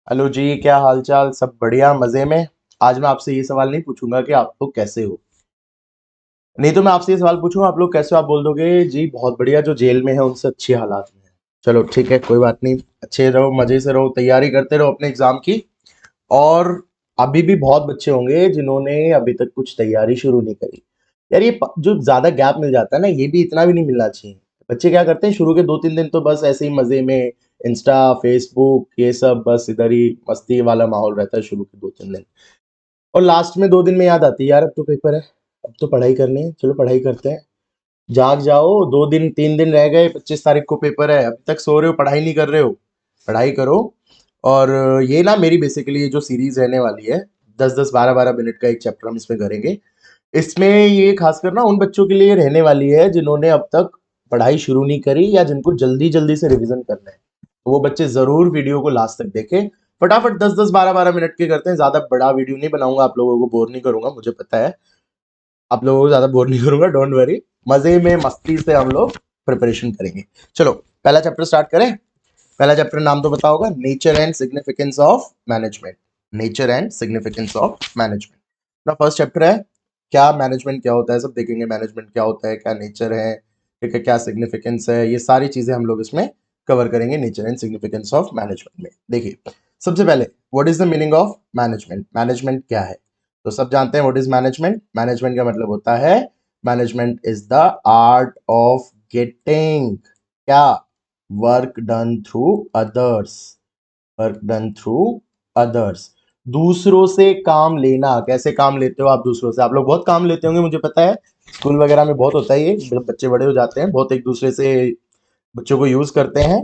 Hello जी, क्या हालचाल? सब बढ़िया, मजे में। आज मैं आपसे ये सवाल नहीं पूछूंगा कि आप लोग कैसे हो। नहीं तो मैं आपसे ये सवाल पूछूंगा आप लोग कैसे हो, आप बोल दोगे जी बहुत बढ़िया, जो जेल में है उनसे अच्छी हालात में है। चलो ठीक है, कोई बात नहीं। अच्छे रहो, मजे से रहो, तैयारी करते रहो अपने एग्जाम की। और अभी भी बहुत बच्चे होंगे जिन्होंने अभी तक कुछ तैयारी शुरू नहीं करी। यार ये जो ज्यादा गैप मिल जाता है ना, ये भी इतना भी नहीं मिलना चाहिए। बच्चे क्या करते हैं, शुरू के 2-3 दिन तो बस ऐसे ही मजे में इंस्टा फेसबुक ये सब, बस इधर ही मस्ती वाला माहौल रहता है शुरू के 2-3 दिन। और लास्ट में 2 दिन में याद आती है, यार अब तो पेपर है, अब तो पढ़ाई करनी है, चलो पढ़ाई करते हैं। जाग जाओ, 2 दिन 3 दिन रह गए, 25 तारीख को पेपर है, अभी तक सो रहे हो, पढ़ाई नहीं कर रहे हो। पढ़ाई करो। और ये ना मेरी बेसिकली ये जो सीरीज रहने वाली है, 10-10 12-12 मिनट का एक चैप्टर हम इसमें करेंगे। इसमें ये खासकर ना उन बच्चों के लिए रहने वाली है जिन्होंने अब तक पढ़ाई शुरू नहीं करी या जिनको जल्दी जल्दी से रिवीजन करना है। तो वो बच्चे जरूर वीडियो को लास्ट तक देखें। फटाफट 10-10 12-12 मिनट के करते हैं, ज्यादा बड़ा वीडियो नहीं बनाऊंगा, आप लोगों को बोर नहीं करूंगा, मुझे पता है। आप लोगों को ज्यादा बोर नहीं करूंगा, डोंट वरी। मजे में मस्ती से हम लोग प्रिपरेशन करेंगे। चलो, पहला चैप्टर स्टार्ट करें। पहला चैप्टर नाम तो पता होगा, nature and significance of management. Nature and significance of management अपना फर्स्ट चैप्टर है। क्या मैनेजमेंट क्या होता है सब देखेंगे, मैनेजमेंट क्या होता है, क्या नेचर है, ठीक है, क्या सिग्निफिकेंस है, ये सारी चीजें हम लोग इसमें कवर करेंगे nature and significance of management में। देखिए, सबसे पहले what is the meaning of management. Management क्या है? तो सब जानते हैं व्हाट इज मैनेजमेंट। मैनेजमेंट का मतलब होता है, management is the art of getting क्या, work done through others. Work done through others, दूसरों से काम लेना। कैसे काम लेते हो आप दूसरों से? आप लोग बहुत काम लेते होंगे, मुझे पता है। स्कूल वगैरह में बहुत होता है ये, जब बच्चे बड़े हो जाते हैं बहुत एक दूसरे से बच्चों को यूज करते हैं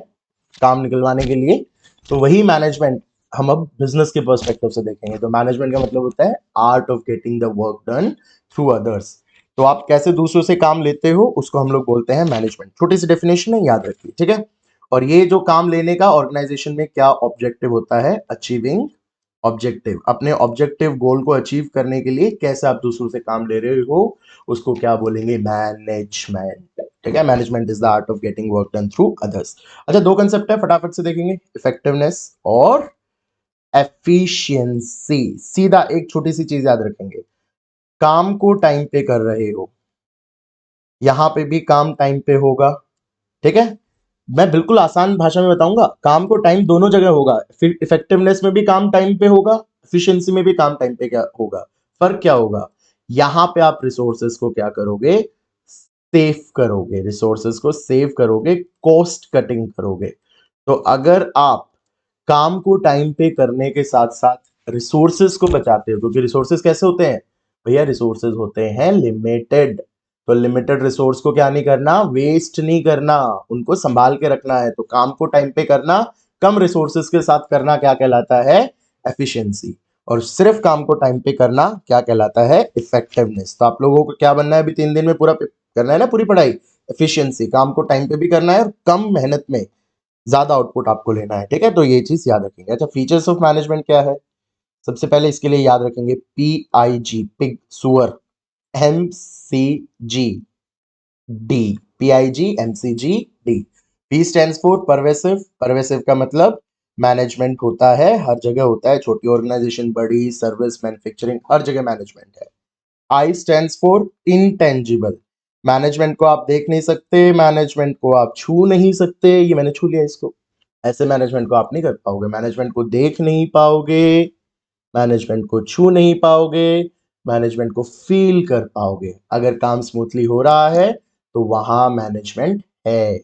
काम निकलवाने के लिए। तो वही मैनेजमेंट हम अब बिजनेस के पर्सपेक्टिव से देखेंगे। तो मैनेजमेंट का मतलब होता है art of getting the work done through others. तो आप कैसे दूसरों से काम लेते हो उसको हम लोग बोलते हैं मैनेजमेंट। छोटी सी डेफिनेशन है, याद रखिए, ठीक है। और ये जो काम लेने का ऑर्गेनाइजेशन में क्या ऑब्जेक्टिव होता है, अचीविंग ऑब्जेक्टिव। अपने ऑब्जेक्टिव गोल को अचीव करने के लिए कैसे आप दूसरों से काम ले रहे हो, उसको क्या बोलेंगे, मैनेजमेंट। ठीक है, management is the art of getting work done through others. अच्छा, दो कंसेप्ट है, फटाफट से देखेंगे, इफेक्टिवनेस और एफिशिएंसी। सीधा एक छोटी सी चीज याद रखेंगे, काम को टाइम पे कर रहे हो, यहां पे भी काम टाइम पे होगा, ठीक है। मैं बिल्कुल आसान भाषा में बताऊंगा, काम को टाइम दोनों जगह होगा, फिर इफेक्टिवनेस में भी काम टाइम पे होगा, एफिशिएंसी में भी काम टाइम पे क्या होगा। फर्क क्या होगा, यहां पे आप रिसोर्सेज को क्या करोगे, सेव करोगे, रिसोर्सेज को सेव करोगे, कॉस्ट कटिंग करोगे। तो अगर आप काम को टाइम पे करने के साथ साथ रिसोर्सेज को बचाते हो, क्योंकि रिसोर्सेज कैसे होते हैं भैया, रिसोर्सेज होते हैं लिमिटेड। तो लिमिटेड रिसोर्स को क्या नहीं करना, वेस्ट नहीं करना, उनको संभाल के रखना है। तो काम को टाइम पे करना, कम रिसोर्सेज के साथ करना क्या कहलाता है, एफिशिएंसी। और सिर्फ काम को टाइम पे करना क्या कहलाता है, इफेक्टिवनेस। तो आप लोगों को क्या बनना है अभी 3 दिन में, पूरा करना है ना पूरी पढ़ाई। एफिशिएंसी, काम को टाइम पे भी करना है और कम मेहनत में ज्यादा आउटपुट आपको लेना है, ठीक है। तो ये चीज याद रखेंगे। अच्छा, फीचर्स ऑफ मैनेजमेंट क्या है? सबसे पहले इसके लिए याद रखेंगे, PIG पिग सुअर, MCG D, PIG MCG D। P stands for pervasive. Pervasive का मतलब मैनेजमेंट होता है, हर जगह होता है, छोटी ऑर्गेनाइजेशन बड़ी, सर्विस मैन्युफैक्चरिंग, हर जगह मैनेजमेंट है। I stands for intangible. Management को आप देख नहीं सकते, मैनेजमेंट को आप छू नहीं सकते, ये मैंने छू लिया इसको, ऐसे मैनेजमेंट को आप नहीं कर पाओगे, मैनेजमेंट को देख नहीं पाओगे, मैनेजमेंट को छू नहीं पाओगे, मैनेजमेंट को फील कर पाओगे। अगर काम स्मूथली हो रहा है तो वहां मैनेजमेंट है।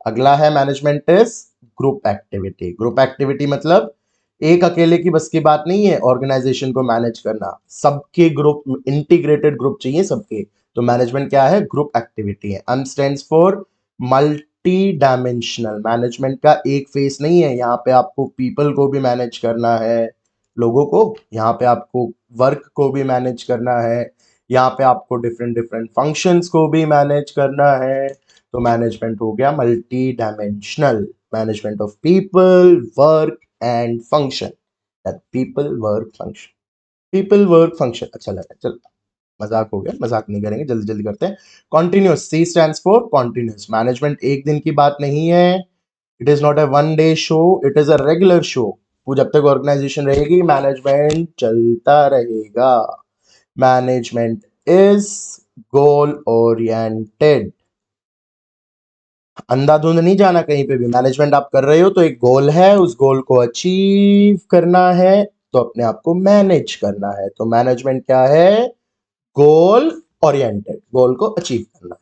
अगला है management is group activity. Group activity मतलब एक अकेले की बस की बात नहीं है ऑर्गेनाइजेशन को मैनेज करना, सबके ग्रुप, इंटीग्रेटेड ग्रुप चाहिए सबके। तो मैनेजमेंट क्या है, ग्रुप एक्टिविटी है। M stands for multi dimensional. Management का एक फेस नहीं है, यहाँ पे आपको पीपल को भी मैनेज करना है, लोगों को, यहाँ पे आपको वर्क को भी मैनेज करना है, यहाँ पे आपको डिफरेंट डिफरेंट फंक्शंस को भी मैनेज करना है। तो मैनेजमेंट हो गया multi dimensional, management of people, work and function. People work function, people work function. अच्छा लगा, चल मजाक हो गया, मजाक नहीं करेंगे, जल्दी जल्दी करते हैं। Continuous, C stands for continuous. Management एक दिन की बात नहीं है, it is not a one day show, it is a regular show. वो जब तक ऑर्गेनाइजेशन रहेगी मैनेजमेंट चलता रहेगा। Management is goal oriented. अंधाधुंध नहीं जाना कहीं पे भी। मैनेजमेंट आप कर रहे हो तो एक गोल है, उस गोल को अचीव करना है, तो अपने आप को मैनेज करना है। तो मैनेजमेंट क्या है? गोल ओरिएंटेड, गोल को अचीव करना है।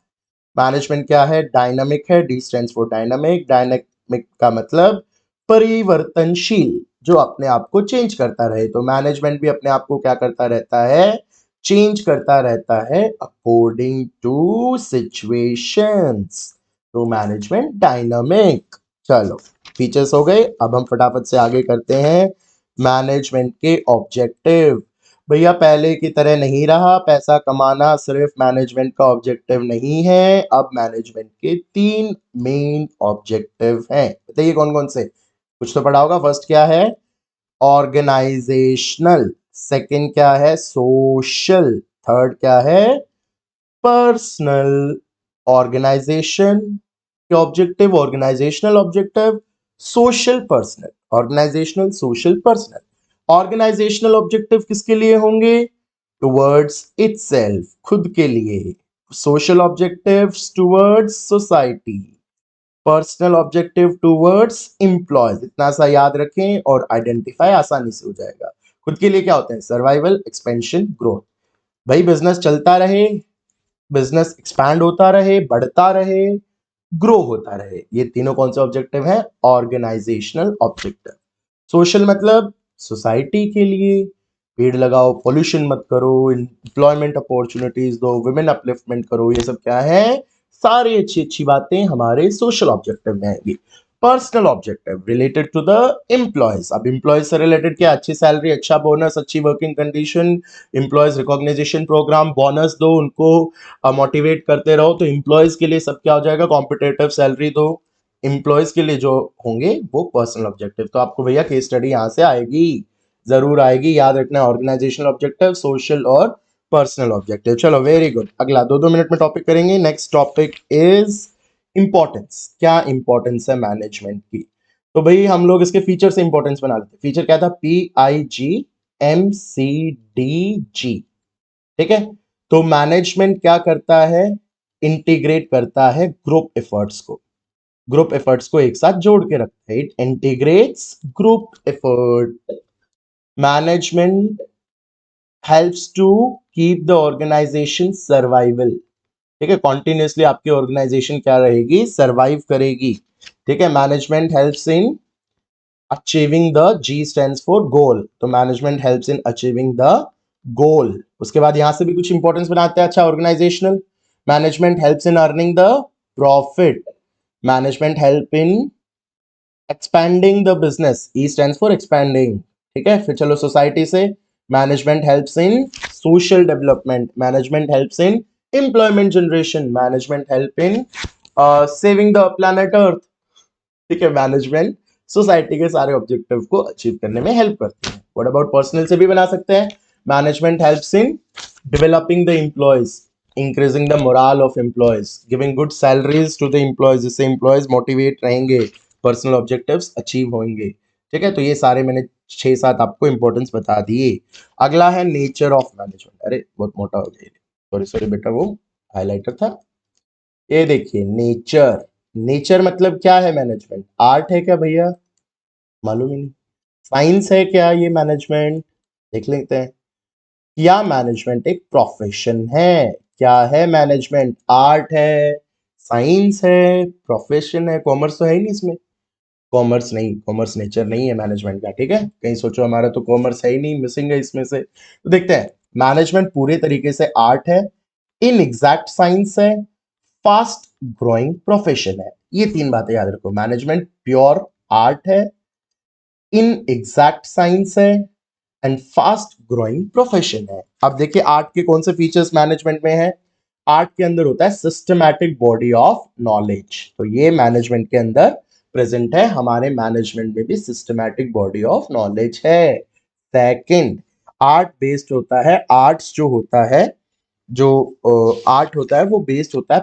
मैनेजमेंट क्या है? डायनामिक है। D stands for dynamic. Dynamic का मतलब परिवर्तनशील, जो अपने आप को चेंज करता रहे। तो मैनेजमेंट भी अपने आप को क्या करता रहता है? चेंज करता रहता है अकॉर्डिंग टू सिचुएशंस। तो मैनेजमेंट डायनामिक। चलो फीचर्स हो गए, अब हम फटाफट से आगे करते हैं मैनेजमेंट के ऑब्जेक्टिव। भैया पहले की तरह नहीं रहा, पैसा कमाना सिर्फ मैनेजमेंट का ऑब्जेक्टिव नहीं है। अब मैनेजमेंट के 3 मेन ऑब्जेक्टिव हैं। बताइए कौन कौन से? कुछ तो पढ़ा होगा। फर्स्ट क्या है? ऑर्गेनाइजेशनल। सेकंड क्या है? सोशल। थर्ड क्या है? पर्सनल। ऑर्गेनाइजेशन के objective, organisational objective, social personal. Organisational, social, personal. Organisational objective किसके लिए होंगे? टुवर्ड्स इटसेल्फ, खुद के लिए। Social objectives towards society. Personal objective towards employees. इतना सा याद रखें और आइडेंटिफाई आसानी से हो जाएगा। खुद के लिए क्या होते हैं? Survival, expansion, growth. भाई बिजनेस चलता रहे, बिजनेस एक्सपैंड होता रहे, बढ़ता रहे, ग्रो होता रहे। ये तीनों कौन से ऑब्जेक्टिव हैं? Organisational objective. सोशल मतलब सोसाइटी के लिए, पेड़ लगाओ, पोल्यूशन मत करो, एम्प्लॉयमेंट अपॉर्चुनिटीज दो, वुमेन अपलिफ्टमेंट करो। ये सब क्या है? सारी अच्छी अच्छी बातें हमारे सोशल ऑब्जेक्टिव में आएंगी। Personal objective related to the employees. अब एम्प्लॉयज से रिलेटेड क्या? अच्छी सैलरी, अच्छा बोनस, अच्छी working condition, employees recognition programme, bonus दो, उनको मोटिवेट करते रहो। तो एम्प्लॉयज के लिए सब क्या हो जाएगा? कॉम्पिटेटिव सैलरी दो। एम्प्लॉयज के लिए जो होंगे वो पर्सनल ऑब्जेक्टिव। तो आपको भैया केस स्टडी यहां से आएगी, जरूर आएगी। याद रखना ऑर्गेनाइजेशनल ऑब्जेक्टिव, सोशल और पर्सनल ऑब्जेक्टिव। चलो वेरी गुड। अगला 2-2 मिनट में टॉपिक करेंगे। Next topic is importance. क्या इंपॉर्टेंस है मैनेजमेंट की? तो भाई हम लोग इसके फीचर से इंपॉर्टेंस बना लेते हैं। फीचर क्या था? PIGMCDG। ठीक है। तो मैनेजमेंट क्या करता है? इंटीग्रेट करता है ग्रुप एफर्ट्स को। ग्रुप एफर्ट्स को एक साथ जोड़ के रखता है। It integrates group effort. Management helps to keep the organisation survival. ठीक है, कॉन्टिन्यूसली आपकी ऑर्गेनाइजेशन क्या रहेगी? सर्वाइव करेगी। ठीक है। Management helps in achieving the, G stands for goal. तो management helps in achieving the goal. उसके बाद यहां से भी कुछ इंपॉर्टेंस बनाते हैं। अच्छा, organisational. Management helps in earning the profit. Management help in expanding the business. E stands for expanding. ठीक है। फिर चलो सोसाइटी से। Management helps in social development. Management helps in employment generation. Management help in saving the planet earth. ठीक है। Management society के सारे objective को अचीव करने में हेल्प करती है। व्हाट अबाउट पर्सनल से भी बना सकते हैं। Management helps in developing the employees, increasing the morale of employees, giving good salaries to the employees, जिससे एम्प्लॉयज मोटिवेट रहेंगे, पर्सनल ऑब्जेक्टिव्स अचीव होंगे। ठीक है। तो ये सारे मैंने 6-7 आपको इंपॉर्टेंस बता दिए। अगला है नेचर ऑफ मैनेजमेंट। अरे बहुत मोटा हो गया, सॉरी सॉरी बेटा, वो हाईलाइटर था। ये देखिए नेचर। नेचर मतलब क्या है? मैनेजमेंट आर्ट है क्या भैया? मालूम ही नहीं। साइंस है क्या ये मैनेजमेंट? देख लेते हैं। क्या मैनेजमेंट एक प्रोफेशन है? क्या है मैनेजमेंट? आर्ट है, साइंस है, प्रोफेशन है। कॉमर्स तो है ही नहीं इसमें। कॉमर्स नहीं, कॉमर्स नेचर नहीं है मैनेजमेंट का। ठीक है। कहीं सोचो हमारा तो कॉमर्स है ही नहीं, मिसिंग है इसमें से। तो देखते हैं। मैनेजमेंट पूरे तरीके से आर्ट है, इन एग्जैक्ट साइंस है, फास्ट ग्रोइंग प्रोफेशन है। ये 3 बातें याद रखो। मैनेजमेंट प्योर आर्ट है, इन एग्जैक्ट साइंस है, एंड फास्ट ग्रोइंग प्रोफेशन है। अब देखिए आर्ट के कौन से फीचर्स मैनेजमेंट में है। आर्ट के अंदर होता है सिस्टमैटिक बॉडी ऑफ नॉलेज। तो ये मैनेजमेंट के अंदर प्रेजेंट है। हमारे मैनेजमेंट में भी सिस्टमैटिक बॉडी ऑफ नॉलेज है। सेकंड, आर्ट बेस्ड होता है। आर्ट्स जो होता है, जो आर्ट होता है वो बेस्ड होता है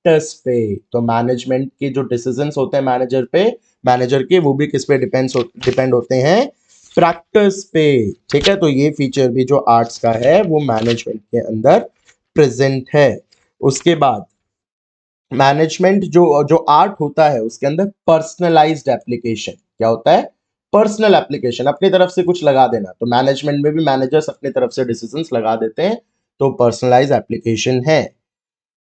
प्रैक्टिस पे। तो मैनेजमेंट के जो डिसीजंस होते हैं मैनेजर के, वो भी किस पे डिपेंड होते हैं? प्रैक्टिस पे। ठीक है, तो ये फीचर भी जो आर्ट्स का है वो मैनेजमेंट के अंदर प्रेजेंट है। उसके बाद मैनेजमेंट जो जो आर्ट होता है उसके अंदर पर्सनलाइज्ड एप्लीकेशन क्या होता है? पर्सनल एप्लीकेशन, अपनी तरफ से कुछ लगा देना। तो मैनेजमेंट में भी मैनेजर्स अपनी तरफ से डिसीजंस लगा देते हैं, तो पर्सनलाइज एप्लीकेशन है।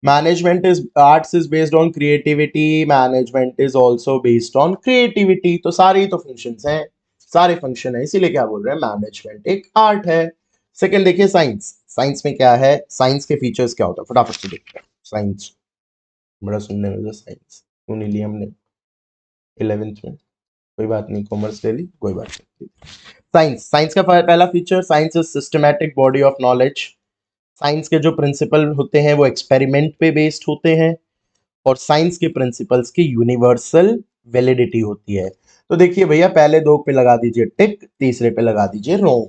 Management is arts is based on creativity, management is also based on creativity. तो सारे ही तो फंक्शंस हैं, सारे फंक्शन है, इसीलिए क्या बोल रहे हैं? मैनेजमेंट एक आर्ट है। सेकंड देखिए साइंस। साइंस में क्या है? साइंस के फीचर्स क्या होता है? फटाफट से देखते हैं। साइंस बड़ा सुनने में जो साइंस क्यों नहीं लिया हमने 11th में? कोई बात नहीं, कॉमर्स ले ली, कोई बात नहीं। साइंस, साइंस का पहला feature, science is systematic body of knowledge. Science के जो प्रिंसिपल होते हैं वो एक्सपेरिमेंट पे बेस्ड होते हैं, और साइंस के प्रिंसिपल्स की यूनिवर्सल वैलिडिटी होती है। तो देखिए भैया, पहले दो पे लगा दीजिए टिक, तीसरे पे लगा दीजिए रोंग।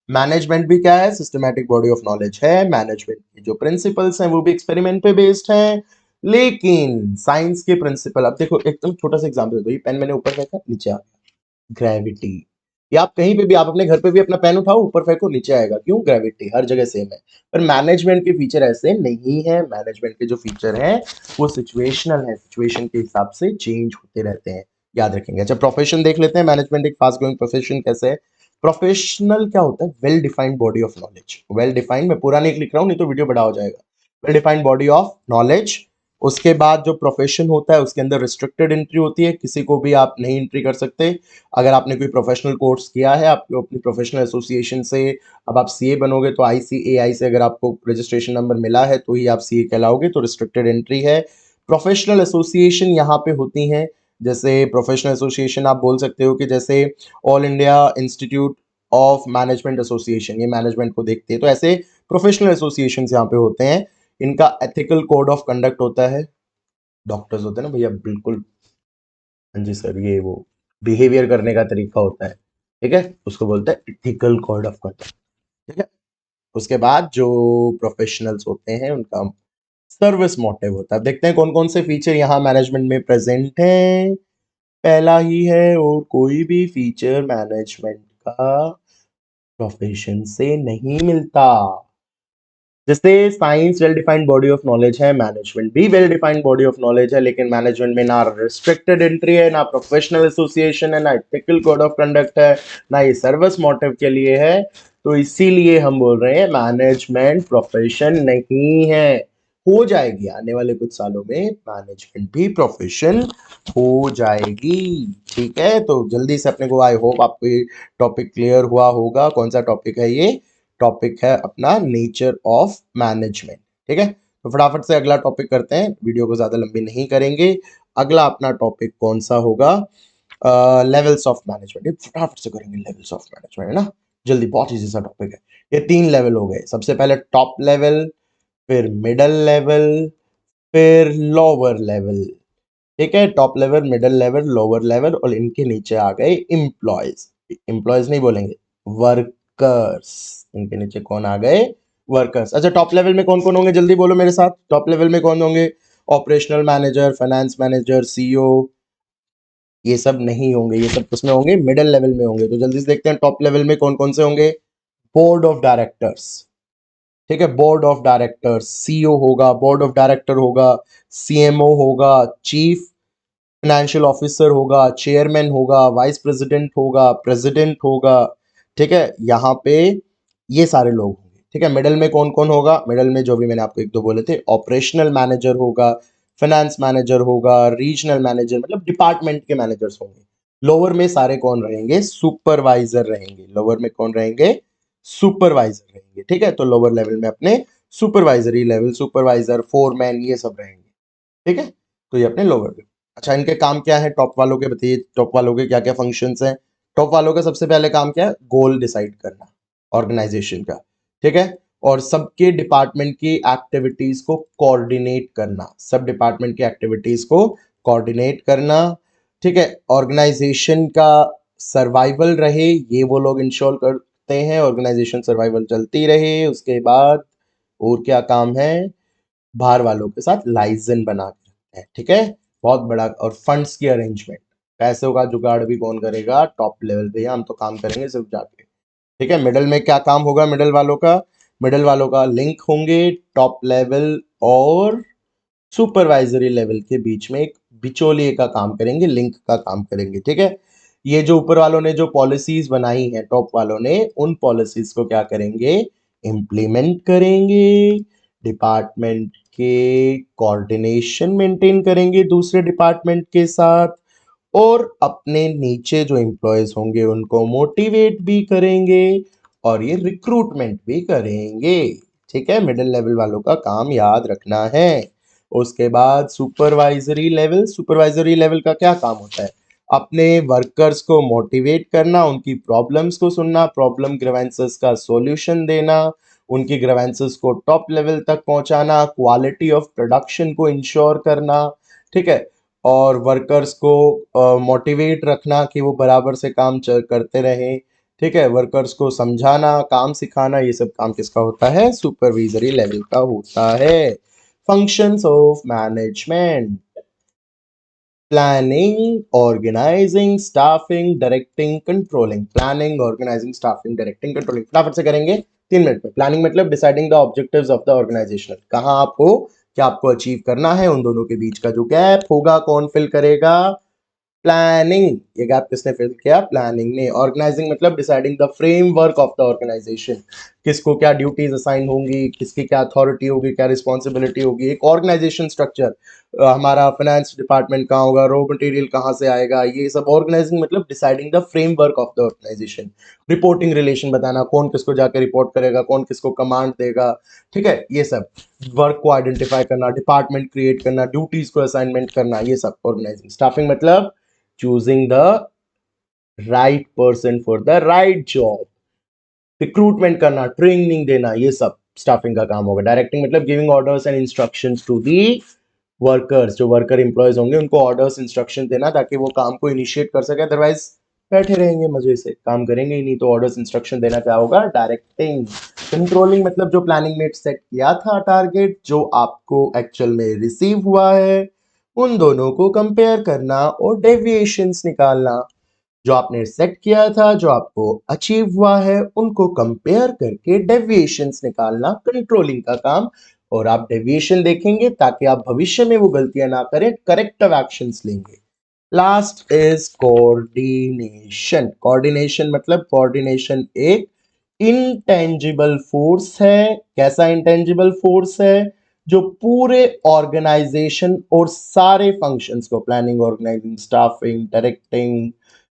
मैनेजमेंट भी क्या है? सिस्टमैटिक बॉडी ऑफ नॉलेज है। मैनेजमेंट के जो प्रिंसिपल्स हैं वो भी एक्सपेरिमेंट पे बेस्ड हैं। लेकिन साइंस के प्रिंसिपल, अब देखो एकदम छोटा सा एग्जांपल दो, ये पेन मैंने ऊपर फेंका, नीचे आ गया, ग्रेविटी। या आप कहीं पे भी, आप अपने घर पे भी अपना पेन उठाओ, ऊपर फेंको, नीचे आएगा, क्यों? ग्रेविटी, हर जगह सेम है। पर मैनेजमेंट के फीचर ऐसे नहीं है। मैनेजमेंट के जो फीचर हैं वो सिचुएशनल है, सिचुएशन के हिसाब से चेंज होते रहते हैं, याद रखेंगे। अच्छा, प्रोफेशन देख लेते हैं। मैनेजमेंट एक फास्ट ग्रोइंग प्रोफेशन कैसे है? प्रोफेशनल क्या होता है? Well defined body of knowledge. Well defined, मैं पूरा नहीं लिख रहा हूँ, नहीं तो वीडियो बड़ा हो जाएगा। Well defined body of knowledge. उसके बाद जो प्रोफेशन होता है उसके अंदर रिस्ट्रिक्टेड एंट्री होती है, किसी को भी आप नहीं एंट्री कर सकते। अगर आपने कोई प्रोफेशनल कोर्स किया है, आपको अपनी प्रोफेशनल एसोसिएशन से, अब आप सीए बनोगे तो आईसीएआई से अगर आपको रजिस्ट्रेशन नंबर मिला है तो ही आप सीए कहलाओगे, तो रिस्ट्रिक्टेड एंट्री है। प्रोफेशनल एसोसिएशन यहाँ पे होती हैं, जैसे प्रोफेशनल एसोसिएशन आप बोल सकते हो कि जैसे all India institute of management association, ये मैनेजमेंट को देखते हैं। तो ऐसे प्रोफेशनल एसोसिएशन यहाँ पे होते हैं। इनका एथिकल कोड ऑफ कंडक्ट होता है। डॉक्टर्स होते हैं ना भैया, बिल्कुल, हाँ जी सर, ये वो बिहेवियर करने का तरीका होता है, ठीक है, उसको बोलते हैं एथिकल कोड ऑफ कंडक्ट। ठीक है, उसके बाद जो प्रोफेशनल्स होते हैं उनका सर्विस मोटिव होता है। देखते हैं कौन कौन से फीचर यहाँ मैनेजमेंट में प्रेजेंट हैं। पहला ही है, और कोई भी फीचर मैनेजमेंट का प्रोफेशन से नहीं मिलता। जैसे science well defined body of knowledge है, मैनेजमेंट भी well defined body of knowledge है, लेकिन मैनेजमेंट में ना रिस्ट्रिक्टेड एंट्री है, ना प्रोफेशनल एसोसिएशन है, ना एथिकल कोड ऑफ कंडक्ट है, ना ये सर्विस मोटिव के लिए है। तो इसीलिए हम बोल रहे हैं मैनेजमेंट प्रोफेशन नहीं है। हो जाएगी आने वाले कुछ सालों में, मैनेजमेंट भी प्रोफेशन हो जाएगी। ठीक है, तो जल्दी से अपने को, आई होप आपको ये टॉपिक क्लियर हुआ होगा। कौन सा टॉपिक है ये? टॉपिक है अपना नेचर ऑफ मैनेजमेंट। ठीक है, तो फटाफट से अगला टॉपिक करते हैं, वीडियो को ज्यादा लंबी नहीं करेंगे। अगला अपना टॉपिक कौन सा होगा? Levels of management. ये फटाफट से करेंगे, लेवल्स ऑफ मैनेजमेंट, है ना, जल्दी, बहुत इजी सा टॉपिक है। ये 3 लेवल हो गए, सबसे पहले टॉप लेवल, फिर मिडल लेवल, फिर लोअर लेवल। ठीक है, top level, middle level, lower level, और इनके नीचे आ गए एम्प्लॉयज। एम्प्लॉयज नहीं बोलेंगे, वर्कर्स। इनके नीचे कौन आ गए? वर्कर्स। अच्छा, टॉप लेवल में कौन कौन होंगे? जल्दी बोलो मेरे साथ, टॉप लेवल में कौन होंगे? Operational manager, finance manager, CEO, ये सब नहीं होंगे, ये सब किसमें होंगे? मिडिल लेवल में होंगे। तो जल्दी से देखते हैं टॉप लेवल में कौन कौन से होंगे। Board of directors. ठीक है, बोर्ड ऑफ डायरेक्टर्स, सीईओ होगा, बोर्ड ऑफ डायरेक्टर होगा, सीएमओ होगा, चीफ फाइनेंशियल ऑफिसर होगा, चेयरमैन होगा, वाइस प्रेसिडेंट होगा, प्रेसिडेंट होगा। ठीक है, यहाँ पे ये सारे लोग होंगे। ठीक है, मिडल में कौन कौन होगा? मिडल में जो भी मैंने आपको एक दो बोले थे, ऑपरेशनल मैनेजर होगा, फाइनेंस मैनेजर होगा, रीजनल मैनेजर, मतलब डिपार्टमेंट के मैनेजर्स होंगे। लोअर में सारे कौन रहेंगे? सुपरवाइजर रहेंगे। लोअर में कौन रहेंगे? सुपरवाइजर रहेंगे। ठीक है, तो लोअर लेवल में अपने सुपरवाइजरी लेवल, सुपरवाइजर, फोरमैन, ये सब रहेंगे। ठीक है, तो ये अपने लोअर लेवल। अच्छा, इनके काम क्या है? टॉप वालों के बताइए, टॉप वालों के क्या क्या फंक्शंस हैं? टॉप वालों का सबसे पहले काम क्या है? गोल डिसाइड करना ऑर्गेनाइजेशन का। ठीक है, और सबके डिपार्टमेंट की एक्टिविटीज को कोऑर्डिनेट करना, सब डिपार्टमेंट की एक्टिविटीज को कोऑर्डिनेट करना। ठीक है, ऑर्गेनाइजेशन का सर्वाइवल रहे, ये वो लोग इंश्योर करते हैं, ऑर्गेनाइजेशन सर्वाइवल चलती रहे। उसके बाद और क्या काम है? बाहर वालों के साथ लाइजन बना के, है, ठीक है, बहुत बड़ा। और फंड्स की अरेंजमेंट, पैसों का जुगाड़ भी कौन करेगा, टॉप लेवल पे, हम तो काम करेंगे सिर्फ जाके, ठीक है। मिडल में क्या काम होगा, मिडल वालों का लिंक होंगे टॉप लेवल और सुपरवाइजरी लेवल के बीच में, एक बिचौलिए का काम करेंगे, लिंक का काम करेंगे, ठीक है। ये जो ऊपर वालों ने जो पॉलिसीज बनाई हैं, टॉप वालों ने, उन पॉलिसीज को क्या करेंगे, इम्प्लीमेंट करेंगे, डिपार्टमेंट के कोऑर्डिनेशन मेंटेन करेंगे दूसरे डिपार्टमेंट के साथ, और अपने नीचे जो एम्प्लॉयज होंगे उनको मोटिवेट भी करेंगे, और ये रिक्रूटमेंट भी करेंगे, ठीक है। मिडिल लेवल वालों का काम याद रखना है। उसके बाद सुपरवाइजरी लेवल का क्या काम होता है, अपने वर्कर्स को मोटिवेट करना, उनकी प्रॉब्लम्स को सुनना, प्रॉब्लम ग्रीवेंसेस का सॉल्यूशन देना, उनकी ग्रीवेंसेस को टॉप लेवल तक पहुंचाना, क्वालिटी ऑफ प्रोडक्शन को इंश्योर करना, ठीक है, और वर्कर्स को मोटिवेट रखना कि वो बराबर से काम करते रहें, ठीक है, वर्कर्स को समझाना, काम सिखाना, ये सब काम किसका होता है, सुपरवाइजरी लेवल का होता है। Functions of management, planning, organising, staffing, directing, controlling. Planning, organising, staffing, directing, controlling, फटाफट से करेंगे 3 मिनट में। प्लानिंग मतलब deciding the objectives of the organisation, कहाँ आप हो, क्या आपको अचीव करना है, उन दोनों के बीच का जो गैप होगा कौन फिल करेगा, प्लानिंग। ये गैप किसने फिल किया, प्लानिंग ने। ऑर्गेनाइजिंग मतलब deciding the framework of the organisation, किसको क्या ड्यूटीज असाइन होंगी, किसकी क्या अथॉरिटी होगी, क्या रिस्पॉन्सिबिलिटी होगी, एक ऑर्गेनाइजेशन स्ट्रक्चर। हमारा फाइनेंस डिपार्टमेंट कहाँ होगा, रॉ मटेरियल कहाँ से आएगा, ये सब। ऑर्गेनाइजिंग मतलब deciding the framework of the organisation. Reporting relation बताना, कौन किसको जाकर रिपोर्ट करेगा, कौन किसको कमांड देगा, ठीक है, ये सब। वर्क को आइडेंटिफाई करना, डिपार्टमेंट क्रिएट करना, ड्यूटीज को असाइनमेंट करना, ये सब ऑर्गेनाइजिंग। स्टाफिंग मतलब choosing the right person for the right job, recruitment करना, ट्रेनिंग देना, ये सब स्टाफिंग का काम होगा। डायरेक्टिंग मतलब giving orders and instructions to the workers, जो वर्कर एम्प्लॉयज होंगे उनको ऑर्डर्स इंस्ट्रक्शन देना ताकि वो काम को इनिशिएट कर सके, अदरवाइज बैठे रहेंगे मजे से, काम करेंगे ही नहीं। तो ऑर्डर्स इंस्ट्रक्शन देना क्या होगा, डायरेक्टिंग। कंट्रोलिंग मतलब जो प्लानिंग में सेट किया था टारगेट, जो आपको एक्चुअल में रिसीव हुआ है, उन दोनों को कंपेयर करना और डेविएशंस निकालना। जो आपने सेट किया था, जो आपको अचीव हुआ है, उनको कंपेयर करके डेविएशंस निकालना कंट्रोलिंग का काम। और आप डेविएशन देखेंगे ताकि आप भविष्य में वो गलतियां ना करें, करेक्टिव एक्शंस लेंगे। Last is coordination. कोऑर्डिनेशन मतलब कोऑर्डिनेशन एक इंटेंजिबल फोर्स है। कैसा इंटेंजिबल फोर्स है, जो पूरे ऑर्गेनाइजेशन और सारे फंक्शंस को, planning, organising, staffing, directing,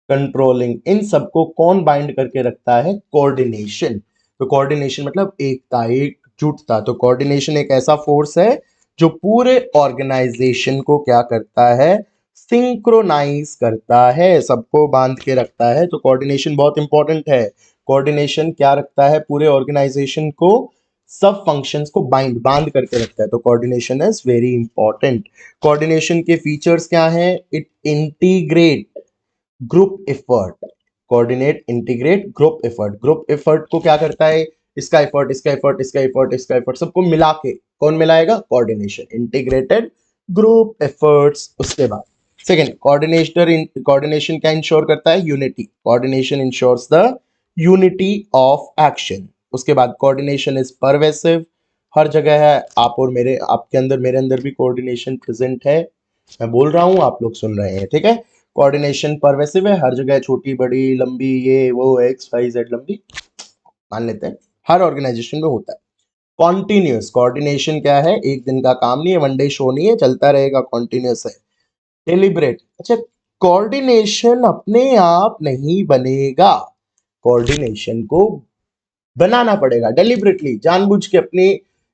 controlling, इन सबको कौन बाइंड करके रखता है, कोऑर्डिनेशन। तो कोऑर्डिनेशन मतलब एकता, एकजुटता। तो कोऑर्डिनेशन एक ऐसा फोर्स है जो पूरे ऑर्गेनाइजेशन को क्या करता है, सिंक्रोनाइज करता है, सबको बांध के रखता है। तो कोऑर्डिनेशन बहुत इंपॉर्टेंट है। कोऑर्डिनेशन क्या रखता है, पूरे ऑर्गेनाइजेशन को, सब फंक्शंस को बांध करके रखता है। तो coordination is very important. Coordination के फीचर्स क्या हैं, it integrate group effort. Coordinate, integrate, group effort. Group effort को क्या करता है, इसका एफर्ट, इसका एफर्ट, इसका एफर्ट, इसका एफर्ट, सबको मिला के कौन मिलाएगा, कोऑर्डिनेशन, इंटीग्रेटेड ग्रुप एफर्ट्स। उसके बाद सेकेंड, कोऑर्डिनेशन क्या इंश्योर करता है, unity. Coordination ensures the unity of action. उसके बाद कोऑर्डिनेशन इज परवेसिव, हर जगह है। आप और मेरे, आपके अंदर, मेरे अंदर भी कोऑर्डिनेशन प्रेजेंट है। मैं बोल रहा हूं, आप लोग सुन रहे हैं, ठीक है। कोऑर्डिनेशन परवेसिव है, हर जगह, छोटी बड़ी लंबी, ये वो, एक्स वाई जेड लंबी, मान लेते हैं, हर ऑर्गेनाइजेशन में होता है। कॉन्टिन्यूस, कोऑर्डिनेशन क्या है, एक दिन का काम नहीं है, वन डे शो नहीं है, चलता रहेगा, कॉन्टिन्यूस है। डेलिब्रेट, अच्छा, कोऑर्डिनेशन अपने आप नहीं बनेगा, कोऑर्डिनेशन को बनाना पड़ेगा, डेलिबरेटली, जानबूझ के, अपनी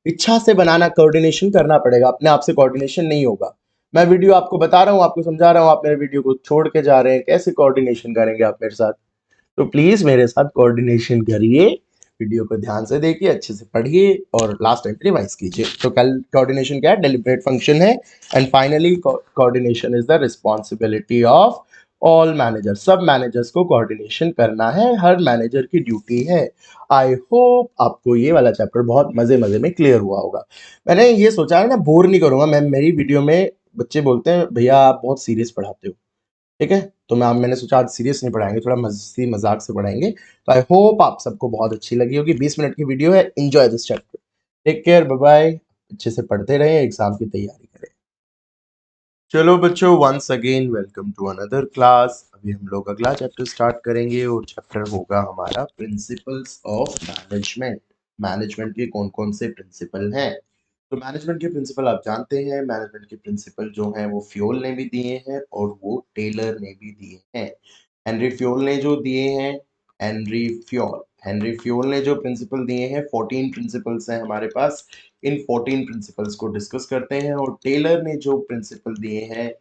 इच्छा से बनाना, कोऑर्डिनेशन करना पड़ेगा, अपने आप से कोऑर्डिनेशन नहीं होगा। मैं वीडियो आपको बता रहा हूँ, आपको समझा रहा हूँ, आप मेरे वीडियो को छोड़ के जा रहे हैं, कैसे कोऑर्डिनेशन करेंगे आप मेरे साथ। तो प्लीज मेरे साथ कोऑर्डिनेशन करिए, वीडियो को ध्यान से देखिए, अच्छे से पढ़िए और लास्ट टाइम रिवाइज कीजिए। तो कल कोऑर्डिनेशन क्या है, डेलिब्रेट फंक्शन है। And finally coordination is the responsibility of all manager. सब मैनेजर्स को कोऑर्डिनेशन करना है, हर मैनेजर की ड्यूटी है। आई होप आपको ये वाला चैप्टर बहुत मजे मजे में क्लियर हुआ होगा। मैंने ये सोचा है ना, बोर नहीं करूंगा मैं, मेरी वीडियो में बच्चे बोलते हैं भैया आप बहुत सीरियस पढ़ाते हो, ठीक है? तो मैंने सोचा आज सीरियस नहीं पढ़ाएंगे, थोड़ा मस्ती मजाक से पढ़ाएंगे। तो आई होप आप सबको बहुत अच्छी लगी होगी। 20 मिनट की वीडियो है, enjoy this chapter. Take care, bye bye. अच्छे से पढ़ते रहें, एग्जाम की तैयारी करें। चलो बच्चों, once again welcome to another class. अभी हम लोग अगला चैप्टर स्टार्ट करेंगे और चैप्टर होगा हमारा प्रिंसिपल्स ऑफ मैनेजमेंट। मैनेजमेंट के कौन कौन से प्रिंसिपल हैं? तो मैनेजमेंट के प्रिंसिपल आप जानते हैं। मैनेजमेंट के प्रिंसिपल जो हैं वो फ्योल ने भी दिए हैं और वो टेलर ने भी दिए हैं। हेनरी फ्योल ने जो दिए हैं, हेनरी फ्योल ने जो प्रिंसिपल दिए हैं, 14 प्रिंसिपल्स हैं हमारे पास। इन 14 प्रिंसिपल्स को डिस्कस करते हैं। और टेलर ने जो प्रिंसिपल दिए हैं,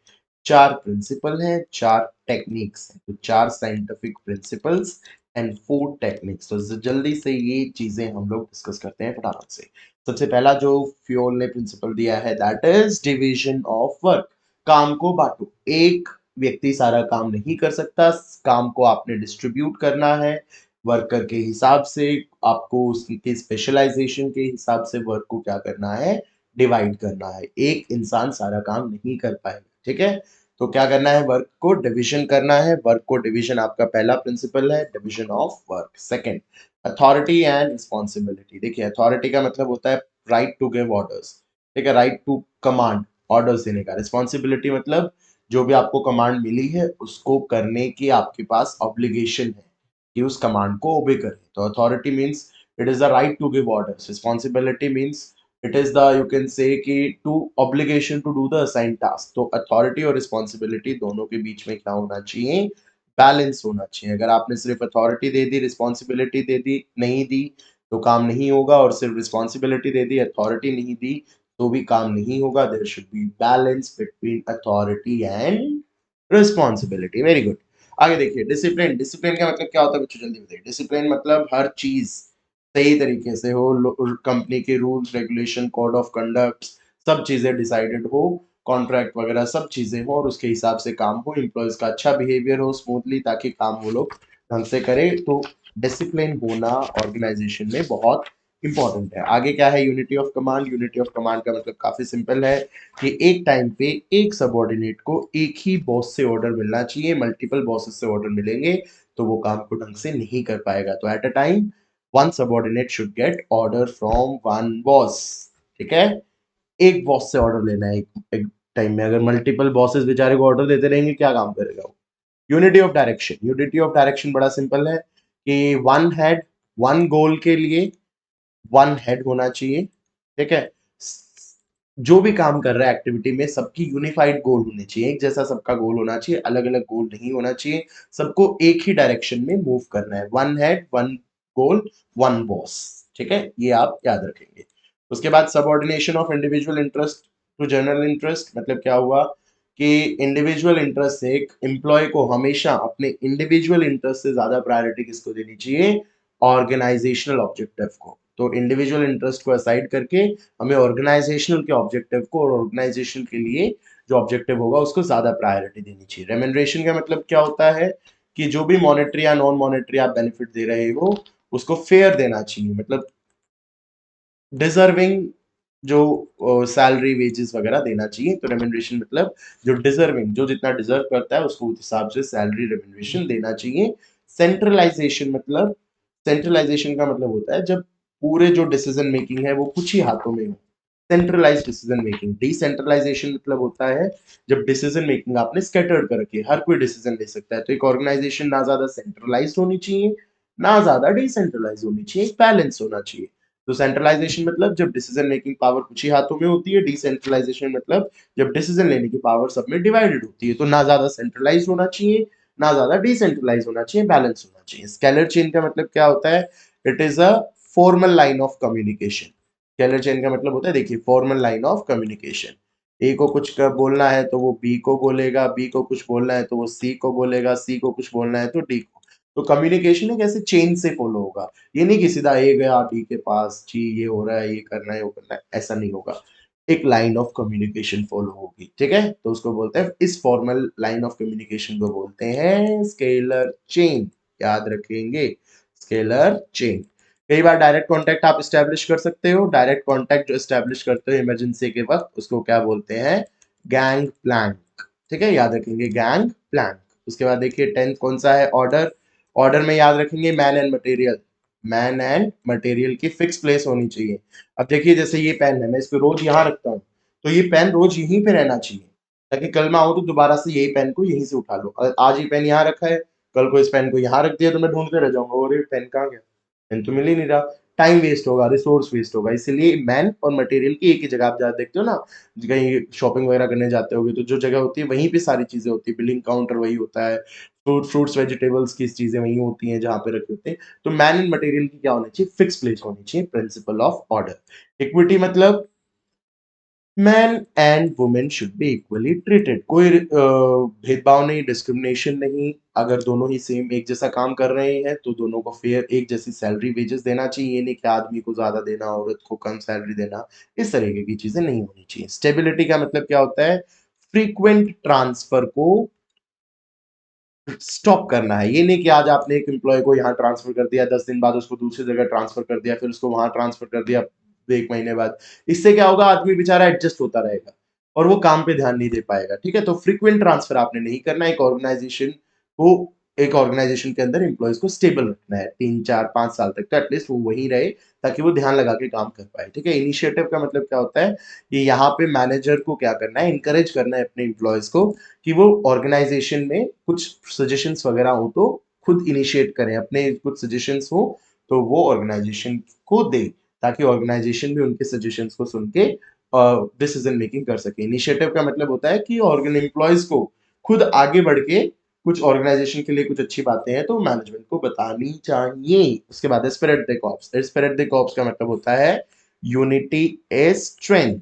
4 प्रिंसिपल हैं, 4 टेक्निक्स हैं। तो 4 साइंटिफिक प्रिंसिपल्स एंड 4 टेक्निक्स। तो जल्दी से ये चीजें हम लोग डिस्कस करते हैं फटाफट से। सबसे पहला जो फ्योल ने प्रिंसिपल दिया है, that is division of work. काम को बांटो। एक व्यक्ति सारा काम नहीं कर सकता, काम को आपने डिस्ट्रीब्यूट करना है वर्कर के हिसाब से। आपको उसके स्पेशलाइजेशन के हिसाब से वर्क को क्या करना है, डिवाइड करना है। एक इंसान सारा काम नहीं कर पाएगा, ठीक है? तो क्या करना है, वर्क को डिवीजन करना है। वर्क को डिवीजन आपका पहला प्रिंसिपल है, division of work. Second, authority and responsibility. देखिए, अथॉरिटी का मतलब होता है राइट टू गिव ऑर्डर्स, ठीक है, राइट टू कमांड, ऑर्डर्स देने का। रिस्पॉन्सिबिलिटी मतलब जो भी आपको कमांड मिली है उसको करने की आपके पास ऑब्लिगेशन है कि उस कमांड को ओबे करें। तो authority means it is the right to give orders. Responsibility means it is the, you can say कि to obligation to do the assign task. तो अथॉरिटी और रिस्पॉन्सिबिलिटी दोनों के बीच में क्या होना चाहिए, बैलेंस होना चाहिए। अगर आपने सिर्फ अथॉरिटी दे दी, रिस्पॉन्सिबिलिटी दे दी, नहीं दी तो काम नहीं होगा, और सिर्फ रिस्पॉन्सिबिलिटी दे दी, अथॉरिटी नहीं दी तो भी काम नहीं होगा। There should be balance between authority and responsibility. Very good. आगे देखिए, डिसिप्लिन। डिसिप्लिन का मतलब क्या होता है बच्चों, जल्दी बताइए। डिसिप्लिन मतलब हर चीज सही तरीके से हो, कंपनी के rules regulation code of conduct सब चीजें डिसाइडेड हो, कॉन्ट्रैक्ट वगैरह सब चीजें हो और उसके हिसाब से काम हो, एम्प्लॉयज का अच्छा बिहेवियर हो स्मूथली, ताकि काम वो लोग ढंग से करे। तो डिसिप्लिन होना ऑर्गेनाइजेशन में बहुत इंपॉर्टेंट है। आगे क्या है, unity of command. Unity of command का मतलब काफी सिंपल है कि एक टाइम पे एक सबऑर्डिनेट को एक ही बॉस से ऑर्डर मिलना चाहिए। मल्टीपल बॉसेस से ऑर्डर मिलेंगे तो वो काम को ढंग से नहीं कर पाएगा। तो at a time one subordinate should get order from one boss, ठीक है? एक बॉस से ऑर्डर लेना है एक टाइम में। अगर मल्टीपल बॉसेस बेचारे को ऑर्डर देते रहेंगे, क्या काम करेगा वो? Unity of direction. Unity of direction बड़ा सिंपल है कि वन हेड, वन गोल के लिए वन हेड होना चाहिए, ठीक है? जो भी काम कर रहा है एक्टिविटी में, सबकी यूनिफाइड गोल होने चाहिए, एक जैसा सबका गोल होना चाहिए, अलग अलग गोल नहीं होना चाहिए। सबको एक ही डायरेक्शन में मूव करना है। One head, one goal, one boss, ठीक है? ये आप याद रखेंगे। उसके बाद subordination of individual interest to general interest. मतलब क्या हुआ कि इंडिविजुअल इंटरेस्ट से एक एम्प्लॉय को हमेशा अपने इंडिविजुअल इंटरेस्ट से ज्यादा प्रायोरिटी किसको देनी चाहिए, ऑर्गेनाइजेशनल ऑब्जेक्टिव को। तो इंडिविजुअल इंटरेस्ट को असाइड करके हमें ऑर्गेनाइजेशनल के ऑब्जेक्टिव को, और ऑर्गेनाइजेशन के लिए जो ऑब्जेक्टिव होगा उसको ज्यादा प्रायोरिटी देनी चाहिए। रेम्यूनरेशन का मतलब क्या होता है कि जो भी मॉनेटरी या नॉन मॉनेटरी आप बेनिफिट दे रहे हो उसको फेयर देना चाहिए, मतलब डिजर्विंग जो सैलरी वेजेस वगैरह देना चाहिए। तो रेम्यूनरेशन मतलब जो डिजर्विंग, जो जितना डिजर्व करता है उसको उस हिसाब से सैलरी रेम्यूनरेशन देना चाहिए। सेंट्रलाइजेशन मतलब, सेंट्रलाइजेशन का मतलब होता है जब पूरे जो डिसीजन मेकिंग है वो कुछ ही हाथों में हो, सेंट्रलाइज डिसीजन मेकिंग। डिसेंट्रलाइजेशन मतलब होता है जब डिसीजन मेकिंग आपने स्कैटर्ड कर रखी है, हर कोई डिसीजन ले सकता है। तो एक ऑर्गेनाइजेशन ना ज्यादा सेंट्रलाइज होनी चाहिए, ना ज्यादा डिसेंट्रलाइज होनी चाहिए, एक बैलेंस होना चाहिए। तो सेंट्रलाइजेशन मतलब जब डिसीजन मेकिंग पावर कुछ ही हाथों में होती है, डिसेंट्रलाइजेशन मतलब जब डिसीजन लेने की पावर सब में डिवाइडेड होती है। तो ना ज्यादा सेंट्रलाइज होना चाहिए, ना ज्यादा डिसेंट्रलाइज होना चाहिए, बैलेंस होना चाहिए। स्केलर चेन का मतलब क्या होता है, it is a formal line of communication. Scalar chain का मतलब होता है, देखिए, फॉर्मल लाइन ऑफ कम्युनिकेशन। ए को कुछ बोलना है तो वो बी को बोलेगा, बी को कुछ बोलना है तो वो सी को बोलेगा, सी को कुछ बोलना है तो डी को। तो कम्युनिकेशन एक ऐसे चेन से फॉलो होगा। ये नहीं कि सीधा ए गया डी के पास, जी ये हो रहा है, ये करना है, वो करना है, ऐसा नहीं होगा। एक लाइन ऑफ कम्युनिकेशन फॉलो होगी, ठीक है? तो उसको बोलते हैं, इस फॉर्मल लाइन ऑफ कम्युनिकेशन को बोलते हैं स्केलर चेन। याद रखेंगे, स्केलर चेन। कई बार डायरेक्ट कांटेक्ट आप स्टैब्लिश कर सकते हो। डायरेक्ट कांटेक्ट जो स्टैब्लिश करते हो इमरजेंसी के वक्त, उसको क्या बोलते हैं, गैंग प्लैंक, ठीक है, याद रखेंगे गैंग प्लैंक। उसके बाद देखिए 10th कौन सा है, ऑर्डर। ऑर्डर में याद रखेंगे man and material, man and material की फिक्स प्लेस होनी चाहिए। अब देखिए जैसे ये पेन है, मैं इसको रोज यहाँ रखता हूँ, तो ये पेन रोज यहीं पे रहना चाहिए, ताकि कल मैं आऊँ तो दोबारा से यही पेन को यहीं से उठा लो। आज ये पेन यहाँ रखा है, कल को इस पेन को यहाँ रख दिया तो मैं ढूंढते रह जाऊंगा, और ये पेन कहाँ गया, पेन तो मिल ही नहीं रहा, टाइम वेस्ट होगा, रिसोर्स वेस्ट होगा। इसलिए मैन और मटेरियल की एक ही जगह, आप ज्यादा देखते हो ना, कहीं शॉपिंग वगैरह करने जाते होगे तो जो जगह होती है वहीं पे सारी चीजें होती है, बिलिंग काउंटर वही होता है, फ्रूट्स वेजिटेबल्स की चीजें वही होती हैं जहां पे रखे होते हैं। तो मैन एंड मटेरियल की क्या होनी चाहिए, फिक्स प्लेस होनी चाहिए, प्रिंसिपल ऑफ ऑर्डर। इक्विटी मतलब man and women should be equally treated, कोई भेदभाव नहीं, डिस्क्रिमिनेशन नहीं। अगर दोनों ही सेम एक जैसा काम कर रहे हैं तो दोनों को फेयर एक जैसी सैलरी वेजेस देना चाहिए, ये नहीं कि आदमी को ज्यादा देना औरत को कम सैलरी देना, इस तरीके की चीजें नहीं होनी चाहिए। स्टेबिलिटी का मतलब क्या होता है, फ्रीक्वेंट ट्रांसफर को स्टॉप करना है। ये नहीं कि आज आपने एक एम्प्लॉय को यहाँ ट्रांसफर कर दिया, 10 दिन बाद उसको दूसरी जगह ट्रांसफर कर दिया, फिर उसको वहां ट्रांसफर कर दिया 1 महीने बाद। इससे क्या होगा, आदमी बेचारा एडजस्ट होता रहेगा और वो काम पे ध्यान नहीं दे पाएगा, ठीक है। तो फ्रीक्वेंट ट्रांसफर आपने नहीं करना। एक ऑर्गेनाइजेशन के अंदर एम्प्लॉयज को स्टेबल रखना है 3 4 5 साल तक, तो एटलीस्ट वो वहीं रहे, ताकि वो ध्यान लगा के काम कर पाए, ठीक है। इनिशिएटिव का मतलब क्या होता है, कि यहाँ पे मैनेजर को क्या करना है, इंकरेज करना है अपने एम्प्लॉयज को, कि वो ऑर्गेनाइजेशन में कुछ सजेशंस वगैरह हो तो खुद इनिशिएट करें, अपने कुछ सजेशंस हो तो वो ऑर्गेनाइजेशन को दे, ताकि ऑर्गेनाइजेशन भी उनके सजेशंस को सुन के डिसीजन मेकिंग कर सके। इनिशिएटिव का मतलब होता है कि ऑर्गन एम्प्लॉयज को खुद आगे बढ़ के कुछ ऑर्गेनाइजेशन के लिए कुछ अच्छी बातें हैं तो मैनेजमेंट को बतानी चाहिए। उसके बाद spirit the corps, spirit the corps का मतलब होता है यूनिटी इज स्ट्रेंथ,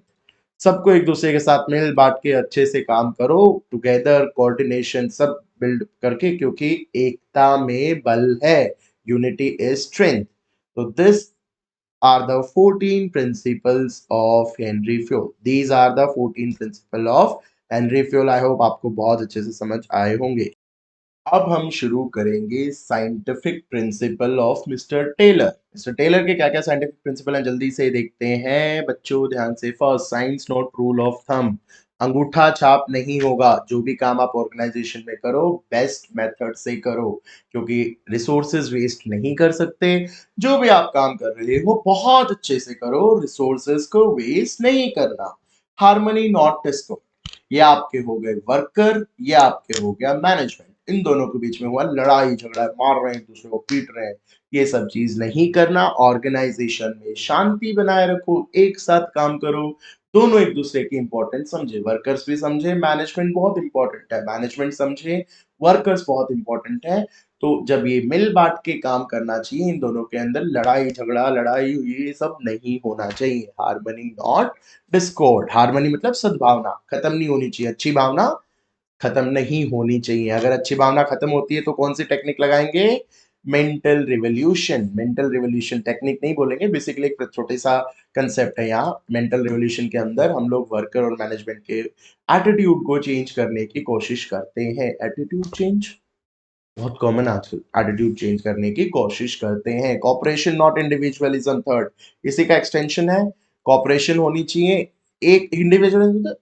सबको एक दूसरे के साथ मिल बांट के अच्छे से काम करो, टुगेदर कोऑर्डिनेशन सब बिल्ड करके, क्योंकि एकता में बल है, यूनिटी इज स्ट्रेंथ। तो this are the 14 principles of Henri Fayol, these are the 14 principle of Henri Fayol. I hope आपको बहुत अच्छे से समझ आए होंगे। अब हम शुरू करेंगे scientific principle of mister Taylor. Mister Taylor के क्या क्या साइंटिफिक प्रिंसिपल हैं, जल्दी से देखते हैं बच्चों, ध्यान से। First, science not rule of thumb, अंगूठा छाप नहीं होगा। जो भी काम आप ऑर्गेनाइजेशन में करो बेस्ट मेथड से करो, क्योंकि रिसोर्सेज वेस्ट नहीं कर सकते। जो भी आप काम कर रहे हो बहुत अच्छे से करो, रिसोर्सेज को वेस्ट नहीं करना। हार्मनी नॉट डिस्कॉर्ड, ये आपके हो गए वर्कर, ये आपके हो गया मैनेजमेंट। इन दोनों के बीच में हुआ लड़ाई झगड़ा, मार रहे हैं एक दूसरे को, पीट रहे हैं, ये सब चीज नहीं करना। ऑर्गेनाइजेशन में शांति बनाए रखो, एक साथ काम करो, दोनों एक दूसरे की इंपॉर्टेंस समझे, वर्कर्स भी समझे मैनेजमेंट बहुत इंपॉर्टेंट है, मैनेजमेंट समझे वर्कर्स बहुत इंपॉर्टेंट है। तो जब ये मिल बांट के काम करना चाहिए, इन दोनों के अंदर लड़ाई झगड़ा, लड़ाई ये सब नहीं होना चाहिए। हार्मनी नॉट डिस्कॉर्ड, हार्मनी मतलब सद्भावना खत्म नहीं होनी चाहिए, अच्छी भावना खत्म नहीं होनी चाहिए। अगर अच्छी भावना खत्म होती है तो कौन सी टेक्निक लगाएंगे, mental revolution. Mental revolution technique नहीं बोलेंगे, बेसिकली एक छोटे सा कंसेप्ट है यहाँ। मेंटल रिवोल्यूशन के अंदर हम लोग वर्कर और मैनेजमेंट के एटीट्यूड को चेंज करने की कोशिश करते हैं। एटीट्यूड चेंज बहुत कॉमन आजकल, एटीट्यूड चेंज करने की कोशिश करते हैं। कॉपरेशन नॉट इंडिविजुअलिज्म, थर्ड इसी का एक्सटेंशन है। कॉपरेशन होनी चाहिए, एक इंडिविजुअल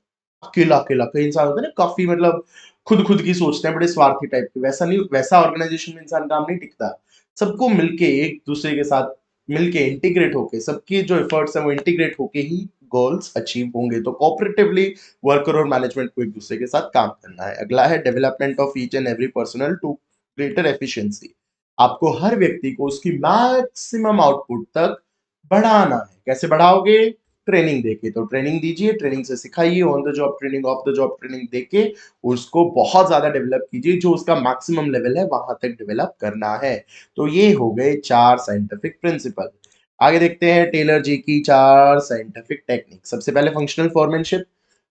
अकेला अकेला, कई इंसान होते हैं ना काफी मतलब खुद खुद की सोचते हैं, बड़े स्वार्थी टाइप के, वैसा नहीं, वैसा ऑर्गेनाइजेशन में इंसान काम नहीं टिकता। सबको मिलके एक दूसरे के साथ मिलके इंटीग्रेट होके, सबकी जो एफर्ट्स है वो इंटीग्रेट होके ही गोल्स अचीव होंगे। तो कोऑपरेटिवली वर्कर और मैनेजमेंट को एक दूसरे के साथ काम करना है। अगला है development of each and every personal to greater efficiency, आपको हर व्यक्ति को उसकी मैक्सिमम आउटपुट तक बढ़ाना है। कैसे बढ़ाओगे, ट्रेनिंग देके, तो ट्रेनिंग दीजिए, ट्रेनिंग से सिखाइए, on the job training, of the job training देके उसको बहुत ज्यादा डेवलप कीजिए, जो उसका मैक्सिमम लेवल है वहां तक डेवलप करना है। तो ये हो गए 4 साइंटिफिक प्रिंसिपल। आगे देखते हैं टेलर जी की 4 साइंटिफिक टेक्निक। सबसे पहले फंक्शनल फॉरमैनशिप,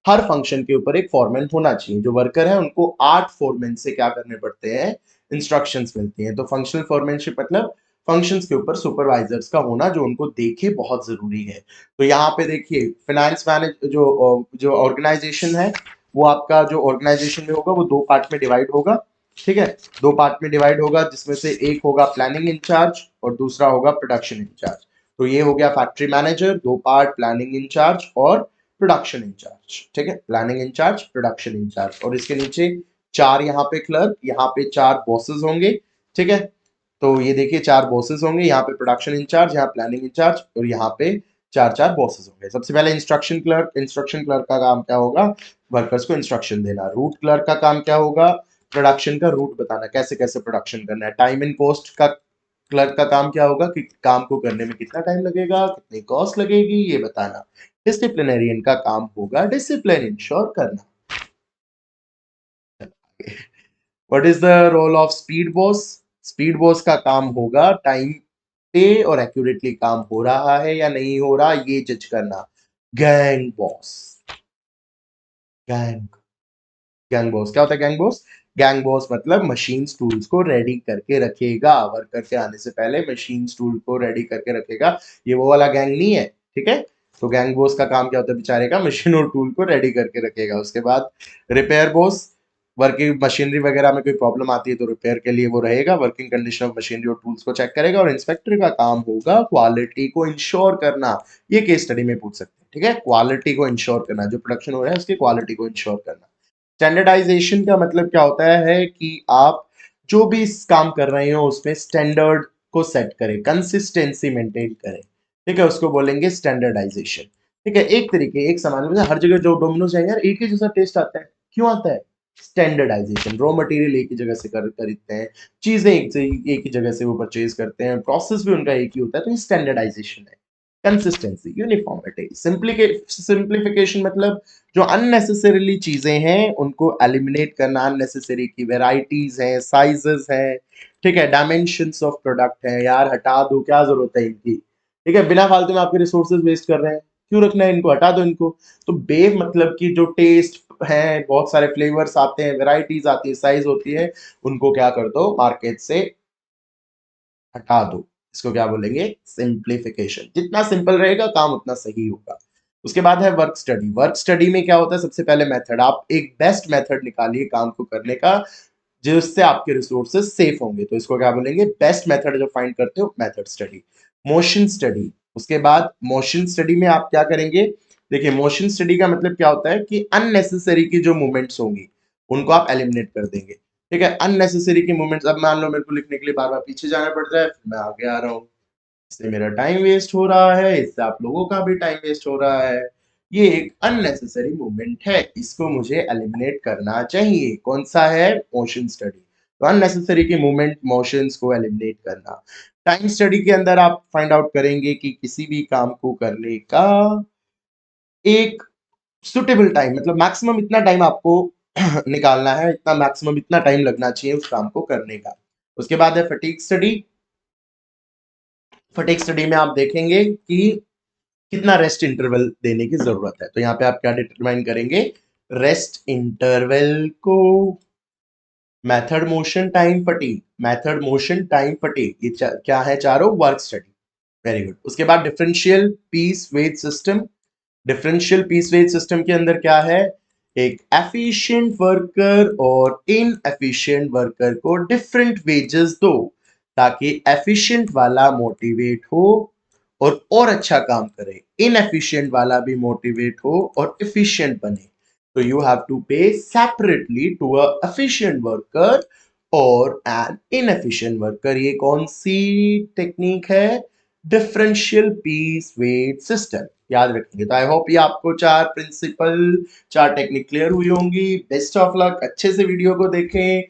हर फंक्शन के ऊपर एक फॉरमैन होना चाहिए। जो वर्कर है उनको 8 फॉरमैन से क्या करने पड़ते हैं, इंस्ट्रक्शंस मिलती हैं। तो फंक्शनल फॉरमैनशिप मतलब फंक्शंस के ऊपर सुपरवाइजर्स का होना, जो उनको देखे, बहुत जरूरी है। तो यहाँ पे देखिए फाइनेंस मैनेज जो ऑर्गेनाइजेशन है, वो आपका जो ऑर्गेनाइजेशन में होगा वो 2 पार्ट में डिवाइड होगा, ठीक है। 2 पार्ट में डिवाइड होगा, जिसमें से एक होगा प्लानिंग इंचार्ज और दूसरा होगा प्रोडक्शन इंचार्ज। तो ये हो गया factory manager, 2 part planning incharge और प्रोडक्शन इंचार्ज, ठीक है, प्लानिंग इंचार्ज, प्रोडक्शन इंचार्ज, और इसके नीचे 4 यहाँ पे क्लर्क, यहाँ पे 4 बॉसेस होंगे, ठीक है। तो ये देखिए 4 बॉसेस होंगे, यहाँ पे प्रोडक्शन इंचार्ज, यहाँ प्लानिंग इंचार्ज, और यहाँ पे 4 बॉसेस होंगे। सबसे पहले इंस्ट्रक्शन क्लर्क का काम क्या होगा, वर्कर्स को इंस्ट्रक्शन देना। रूट क्लर्क का काम क्या होगा, प्रोडक्शन का रूट बताना, कैसे कैसे प्रोडक्शन करना है। टाइम एंड कॉस्ट का क्लर्क का काम क्या होगा कि काम को करने में कितना टाइम लगेगा, कितनी कॉस्ट लगेगी, ये बताना। डिसिप्लिनरियन का काम होगा डिसिप्लिन इंश्योर करना। What is the role of speed boss, speed boss का काम होगा टाइम पे और एक्यूरेटली काम हो रहा है या नहीं हो रहा ये जज करना। Gang boss, gang gang boss क्या होता है, गैंग बॉस, गैंग बॉस मतलब मशीन्स टूल्स को रेडी करके रखेगा, वर्कर के आने से पहले मशीन्स टूल को रेडी करके रखेगा। ये वो वाला गैंग नहीं है, ठीक है। तो गैंग बॉस का काम क्या होता है बेचारे का, मशीन और टूल को रेडी करके रखेगा। उसके बाद रिपेयर बॉस, वर्किंग मशीनरी वगैरह में कोई प्रॉब्लम आती है तो रिपेयर के लिए वो रहेगा, वर्किंग कंडीशन ऑफ मशीनरी और टूल्स को चेक करेगा। और इंस्पेक्टर का काम होगा क्वालिटी को इंश्योर करना। ये केस स्टडी में पूछ सकते हैं, ठीक है, क्वालिटी को इंश्योर करना, जो प्रोडक्शन हो रहा है उसकी क्वालिटी को इंश्योर करना। स्टैंडर्डाइजेशन का मतलब क्या होता है कि आप जो भी काम कर रहे हो उसमें स्टैंडर्ड को सेट करें, कंसिस्टेंसी मेंटेन करें, ठीक है, उसको बोलेंगे स्टैंडर्डाइजेशन। ठीक है, एक तरीके एक समान, हर जगह जो डोमिनोज है यार एक ही जैसा टेस्ट आता है, क्यों आता है, स्टैंडर्डाइजेशन। रॉ मटेरियल एक ही जगह से खरीदते हैं, चीजें एक ही जगह से वो परचेज करते हैं, प्रोसेस भी उनका एक ही होता है, तो ये स्टैंडर्डाइजेशन है। कंसिस्टेंसी, यूनिफॉर्मिटी, सिंप्लीफिकेशन मतलब जो अननेसेसरीली चीजें हैं उनको एलिमिनेट करना, अननेसेसरी की वेराइटीज हैं, साइजेस हैं, ठीक है, डायमेंशंस ऑफ प्रोडक्ट है, यार हटा दो, क्या जरूरत है इनकी, ठीक है, बिना फालतू में आपके रिसोर्सेज वेस्ट कर रहे हैं, क्यों रखना है इनको, हटा दो इनको। तो बे मतलब कि जो टेस्ट है, बहुत सारे फ्लेवर्स आते हैं, वेराइटीज आती है, साइज होती है, उनको क्या कर दो, मार्केट से हटा दो। इसको क्या बोलेंगे, सिंप्लीफिकेशन। जितना सिंपल रहेगा काम उतना सही होगा। उसके बाद है वर्क स्टडी। वर्क स्टडी में क्या होता है, सबसे पहले मेथड, आप एक बेस्ट मेथड निकालिए काम को करने का जिससे आपके रिसोर्सेज सेफ होंगे, तो इसको क्या बोलेंगे, बेस्ट मेथड जो फाइंड करते हो, मेथड स्टडी। मोशन स्टडी, उसके बाद मोशन स्टडी में आप क्या करेंगे, देखिए मोशन स्टडी का मतलब क्या होता है कि अननेसेसरी की जो मूवमेंट्स होंगी उनको आप एलिमिनेट कर देंगे, ठीक है, अननेसेसरी की मूवमेंट्स। अब मान लो मेरे को लिखने के लिए बार बार पीछे जाना पड़ रहा है, फिर मैं आगे आ रहा हूँ, इससे मेरा टाइम वेस्ट हो रहा है, इससे आप लोगों का भी टाइम वेस्ट हो रहा है, ये एक अननेसेसरी मूवमेंट है, इसको मुझे एलिमिनेट करना चाहिए। कौन सा है, मोशन स्टडी। तो अननेसेसरी की मूवमेंट, मोशंस को एलिमिनेट करना। टाइम स्टडी के अंदर आप फाइंड आउट करेंगे कि किसी भी काम को करने का एक सुटेबल टाइम, मतलब मैक्सिमम इतना टाइम आपको निकालना है, इतना मैक्सिमम इतना टाइम लगना चाहिए उस काम को करने का। उसके बाद है फटीग स्टडी। फटीग स्टडी में आप देखेंगे कि कितना रेस्ट इंटरवल देने की जरूरत है, तो यहाँ पे आप क्या डिटरमाइन करेंगे, रेस्ट इंटरवल को, method motion time fatigue, method motion time fatigue, ये क्या है, चारों वर्क स्टडी। Very good. उसके बाद differential piece wage system. Differential piece wage system के अंदर क्या है, एक एफिशिएंट वर्कर और इन एफिशिएंट वर्कर को डिफरेंट वेजेस दो ताकि एफिशिएंट वाला मोटिवेट हो और अच्छा काम करे, इनएफिशिएंट वाला भी मोटिवेट हो और एफिशिएंट बने। तो you have to pay separately to a efficient worker और एन इनएफिशिएंट वर्कर। ये कौन सी टेक्निक है, डिफरेंशियल पीस वेट सिस्टम, याद रखेंगे। तो आई होप ये आपको 4 प्रिंसिपल 4 टेक्निक क्लियर हुई होंगी। बेस्ट ऑफ लक, अच्छे से वीडियो को देखें,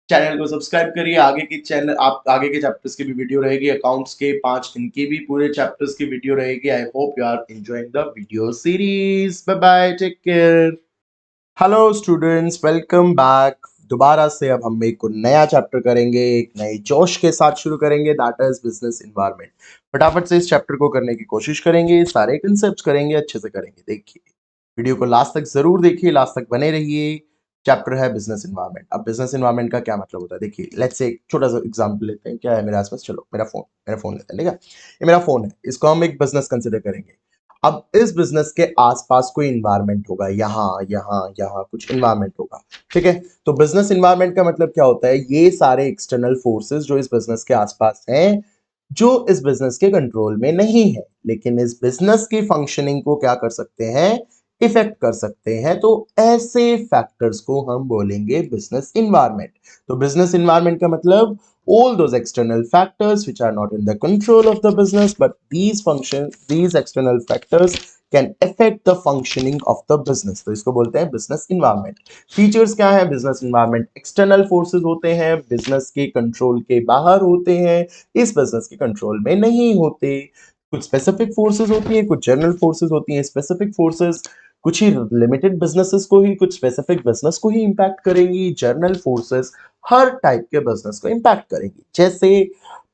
चैनल को सब्सक्राइब करिए। आगे की चैनल आप आगे के चैप्टर्स की भी वीडियो रहेगी, अकाउंट्स के 5 दिन की भी पूरे चैप्टर्स की वीडियो रहेगी। I hope you are enjoying the video series. Bye bye, take care. Hello students, welcome back. दोबारा से अब हम एक नया चैप्टर करेंगे, एक नए जोश के साथ शुरू करेंगे, दैट इज बिजनेस एनवायरनमेंट। फटाफट से इस चैप्टर को करने की कोशिश करेंगे, सारे कंसेप्ट्स करेंगे, अच्छे से करेंगे। देखिए वीडियो को लास्ट तक जरूर देखिए, लास्ट तक बने रहिए। चैप्टर है बिजनेस एनवायरनमेंट। अब बिजनेस एनवायरनमेंट का क्या मतलब होता है, देखिए लेट्स से एक छोटा सा एग्जांपल लेते हैं। क्या है मेरे आसपास, चलो मेरा फोन लेते हैं, ठीक है, ये मेरा फोन है, इसको हम एक बिजनेस कंसिडर करेंगे। अब इस बिजनेस के आसपास कोई इन्वायरमेंट होगा, यहाँ यहाँ यहाँ कुछ इन्वायरमेंट होगा, ठीक है। तो बिजनेस इन्वायरमेंट का मतलब क्या होता है, ये सारे एक्सटर्नल फोर्सेस जो इस बिजनेस के आसपास हैं, जो इस बिजनेस के कंट्रोल में नहीं है, लेकिन इस बिजनेस की फंक्शनिंग को क्या कर सकते हैं, इफेक्ट कर सकते हैं, तो ऐसे फैक्टर्स को हम बोलेंगे बिजनेस इन्वायरमेंट। तो बिजनेस इन्वायरमेंट का मतलब all those external factors which are not in the control of the business, but these external factors can affect the functioning of the business। तो इसको बोलते हैं बिजनेस इन्वायरमेंट। फीचर्स क्या है business environment? External forces होते हैं, business के control के बाहर होते हैं, इस बिजनेस के कंट्रोल में नहीं होते। कुछ स्पेसिफिक फोर्सेस होती हैं, कुछ जनरल फोर्सेस होती हैं। स्पेसिफिक फोर्सेस कुछ ही लिमिटेड बिजनेसेस को ही, कुछ स्पेसिफिक बिजनेस को ही इंपैक्ट करेंगी। जर्नल फोर्सेस हर टाइप के बिजनेस को इंपैक्ट करेंगी। जैसे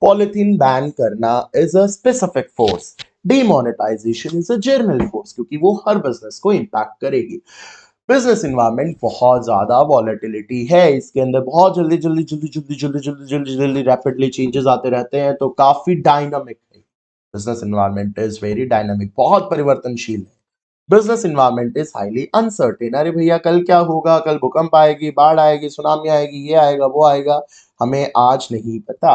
पॉलिथीन बैन करना is a specific force, demonetisation is a general force, क्योंकि वो हर बिजनेस को इंपैक्ट करेगी। बिजनेस इन्वायरमेंट बहुत ज्यादा वॉलेटिलिटी है, इसके अंदर बहुत जल्दी जल्दी जल्दी जल्दी जल्दी जल्दी जल्दी जल्दी रैपिडली चेंजेस आते रहते हैं, तो काफी डायनामिक है। Business environment is very dynamic, बहुत परिवर्तनशील है। Business environment is highly uncertain. अरे भैया कल क्या होगा, कल भूकंप आएगी, बाढ़ आएगी, सुनामी आएगी, ये आएगा वो आएगा, हमें आज नहीं पता।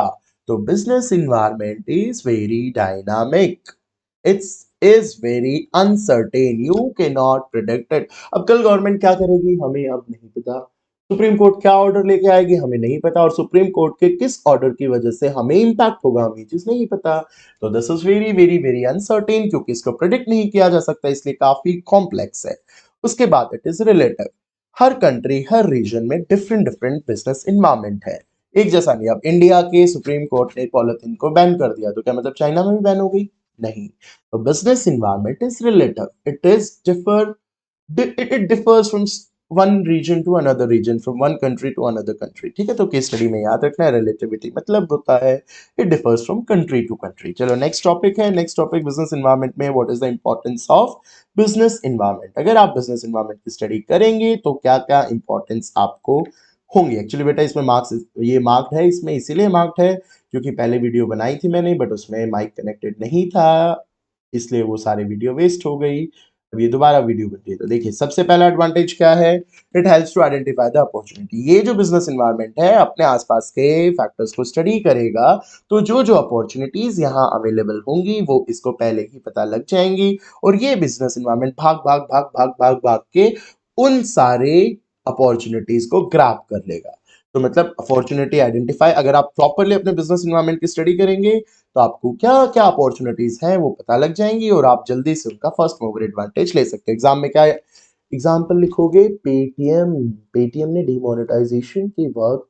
तो business environment is very dynamic, it's is very uncertain, you can not predict it. अब कल गवर्नमेंट क्या करेगी हमें अब नहीं पता, सुप्रीम कोर्ट क्या ऑर्डर लेके आएगी हमें नहीं पता, और सुप्रीम कोर्ट के किस ऑर्डर की वजह से हमें इंपैक्ट होगा हमें चीज नहीं पता। तो this is very very very uncertain, क्योंकि इसको प्रिडिक्ट नहीं किया जा सकता, इसलिए काफी कॉम्प्लेक्स है। उसके बाद इट इज रिलेटिव। हर कंट्री हर रीजन में डिफरेंट डिफरेंट बिजनेस इन्वायरमेंट है, एक जैसा नहीं। अब इंडिया के सुप्रीम कोर्ट ने पॉलिथीन को बैन कर दिया, तो क्या मतलब चाइना में भी बैन हो गई? नहीं। तो business environment is relative, it is differ it differs from one region to another region, from one country to another country। ठीक है, तो केस स्टडी में याद रखना है रिलेटिविटी मतलब होता है it differs from country to country. चलो नेक्स्ट टॉपिक है, नेक्स्ट टॉपिक बिजनेस इन्वायरमेंट में what is the importance of business environment. अगर आप बिजनेस इन्वायरमेंट की स्टडी करेंगे तो क्या क्या इंपॉर्टेंस आपको होंगी। एक्चुअली बेटा इसमें मार्क्स, ये मार्क्ड है, इसमें इसीलिए मार्क्ड है क्योंकि पहले वीडियो बनाई थी मैंने बट उसमें माइक कनेक्टेड नहीं था, इसलिए वो सारे वीडियो वेस्ट हो गई। अब ये दोबारा वीडियो बन रही है। तो देखिए सबसे पहला एडवांटेज क्या है, it helps to identify the opportunity. ये जो बिजनेस इन्वायरमेंट है अपने आसपास के फैक्टर्स को स्टडी करेगा, तो जो जो अपॉर्चुनिटीज यहाँ अवेलेबल होंगी वो इसको पहले ही पता लग जाएंगी, और ये बिजनेस इन्वायरमेंट भाग भाग भाग भाग भाग भाग के उन सारे अपॉर्चुनिटीज को ग्रैब कर लेगा। तो मतलब अपॉर्चुनिटी आइडेंटिफाई, अगर आप प्रॉपरली अपने बिजनेस इन्वायरमेंट की स्टडी करेंगे तो आपको क्या क्या अपॉर्चुनिटीज हैं वो पता लग जाएंगी, और आप जल्दी से उनका फर्स्ट मूवर एडवांटेज ले सकते हैं। एग्जाम में क्या एग्जाम्पल लिखोगे, पेटीएम, पेटीएम ने डिमोनेटाइजेशन के वक्त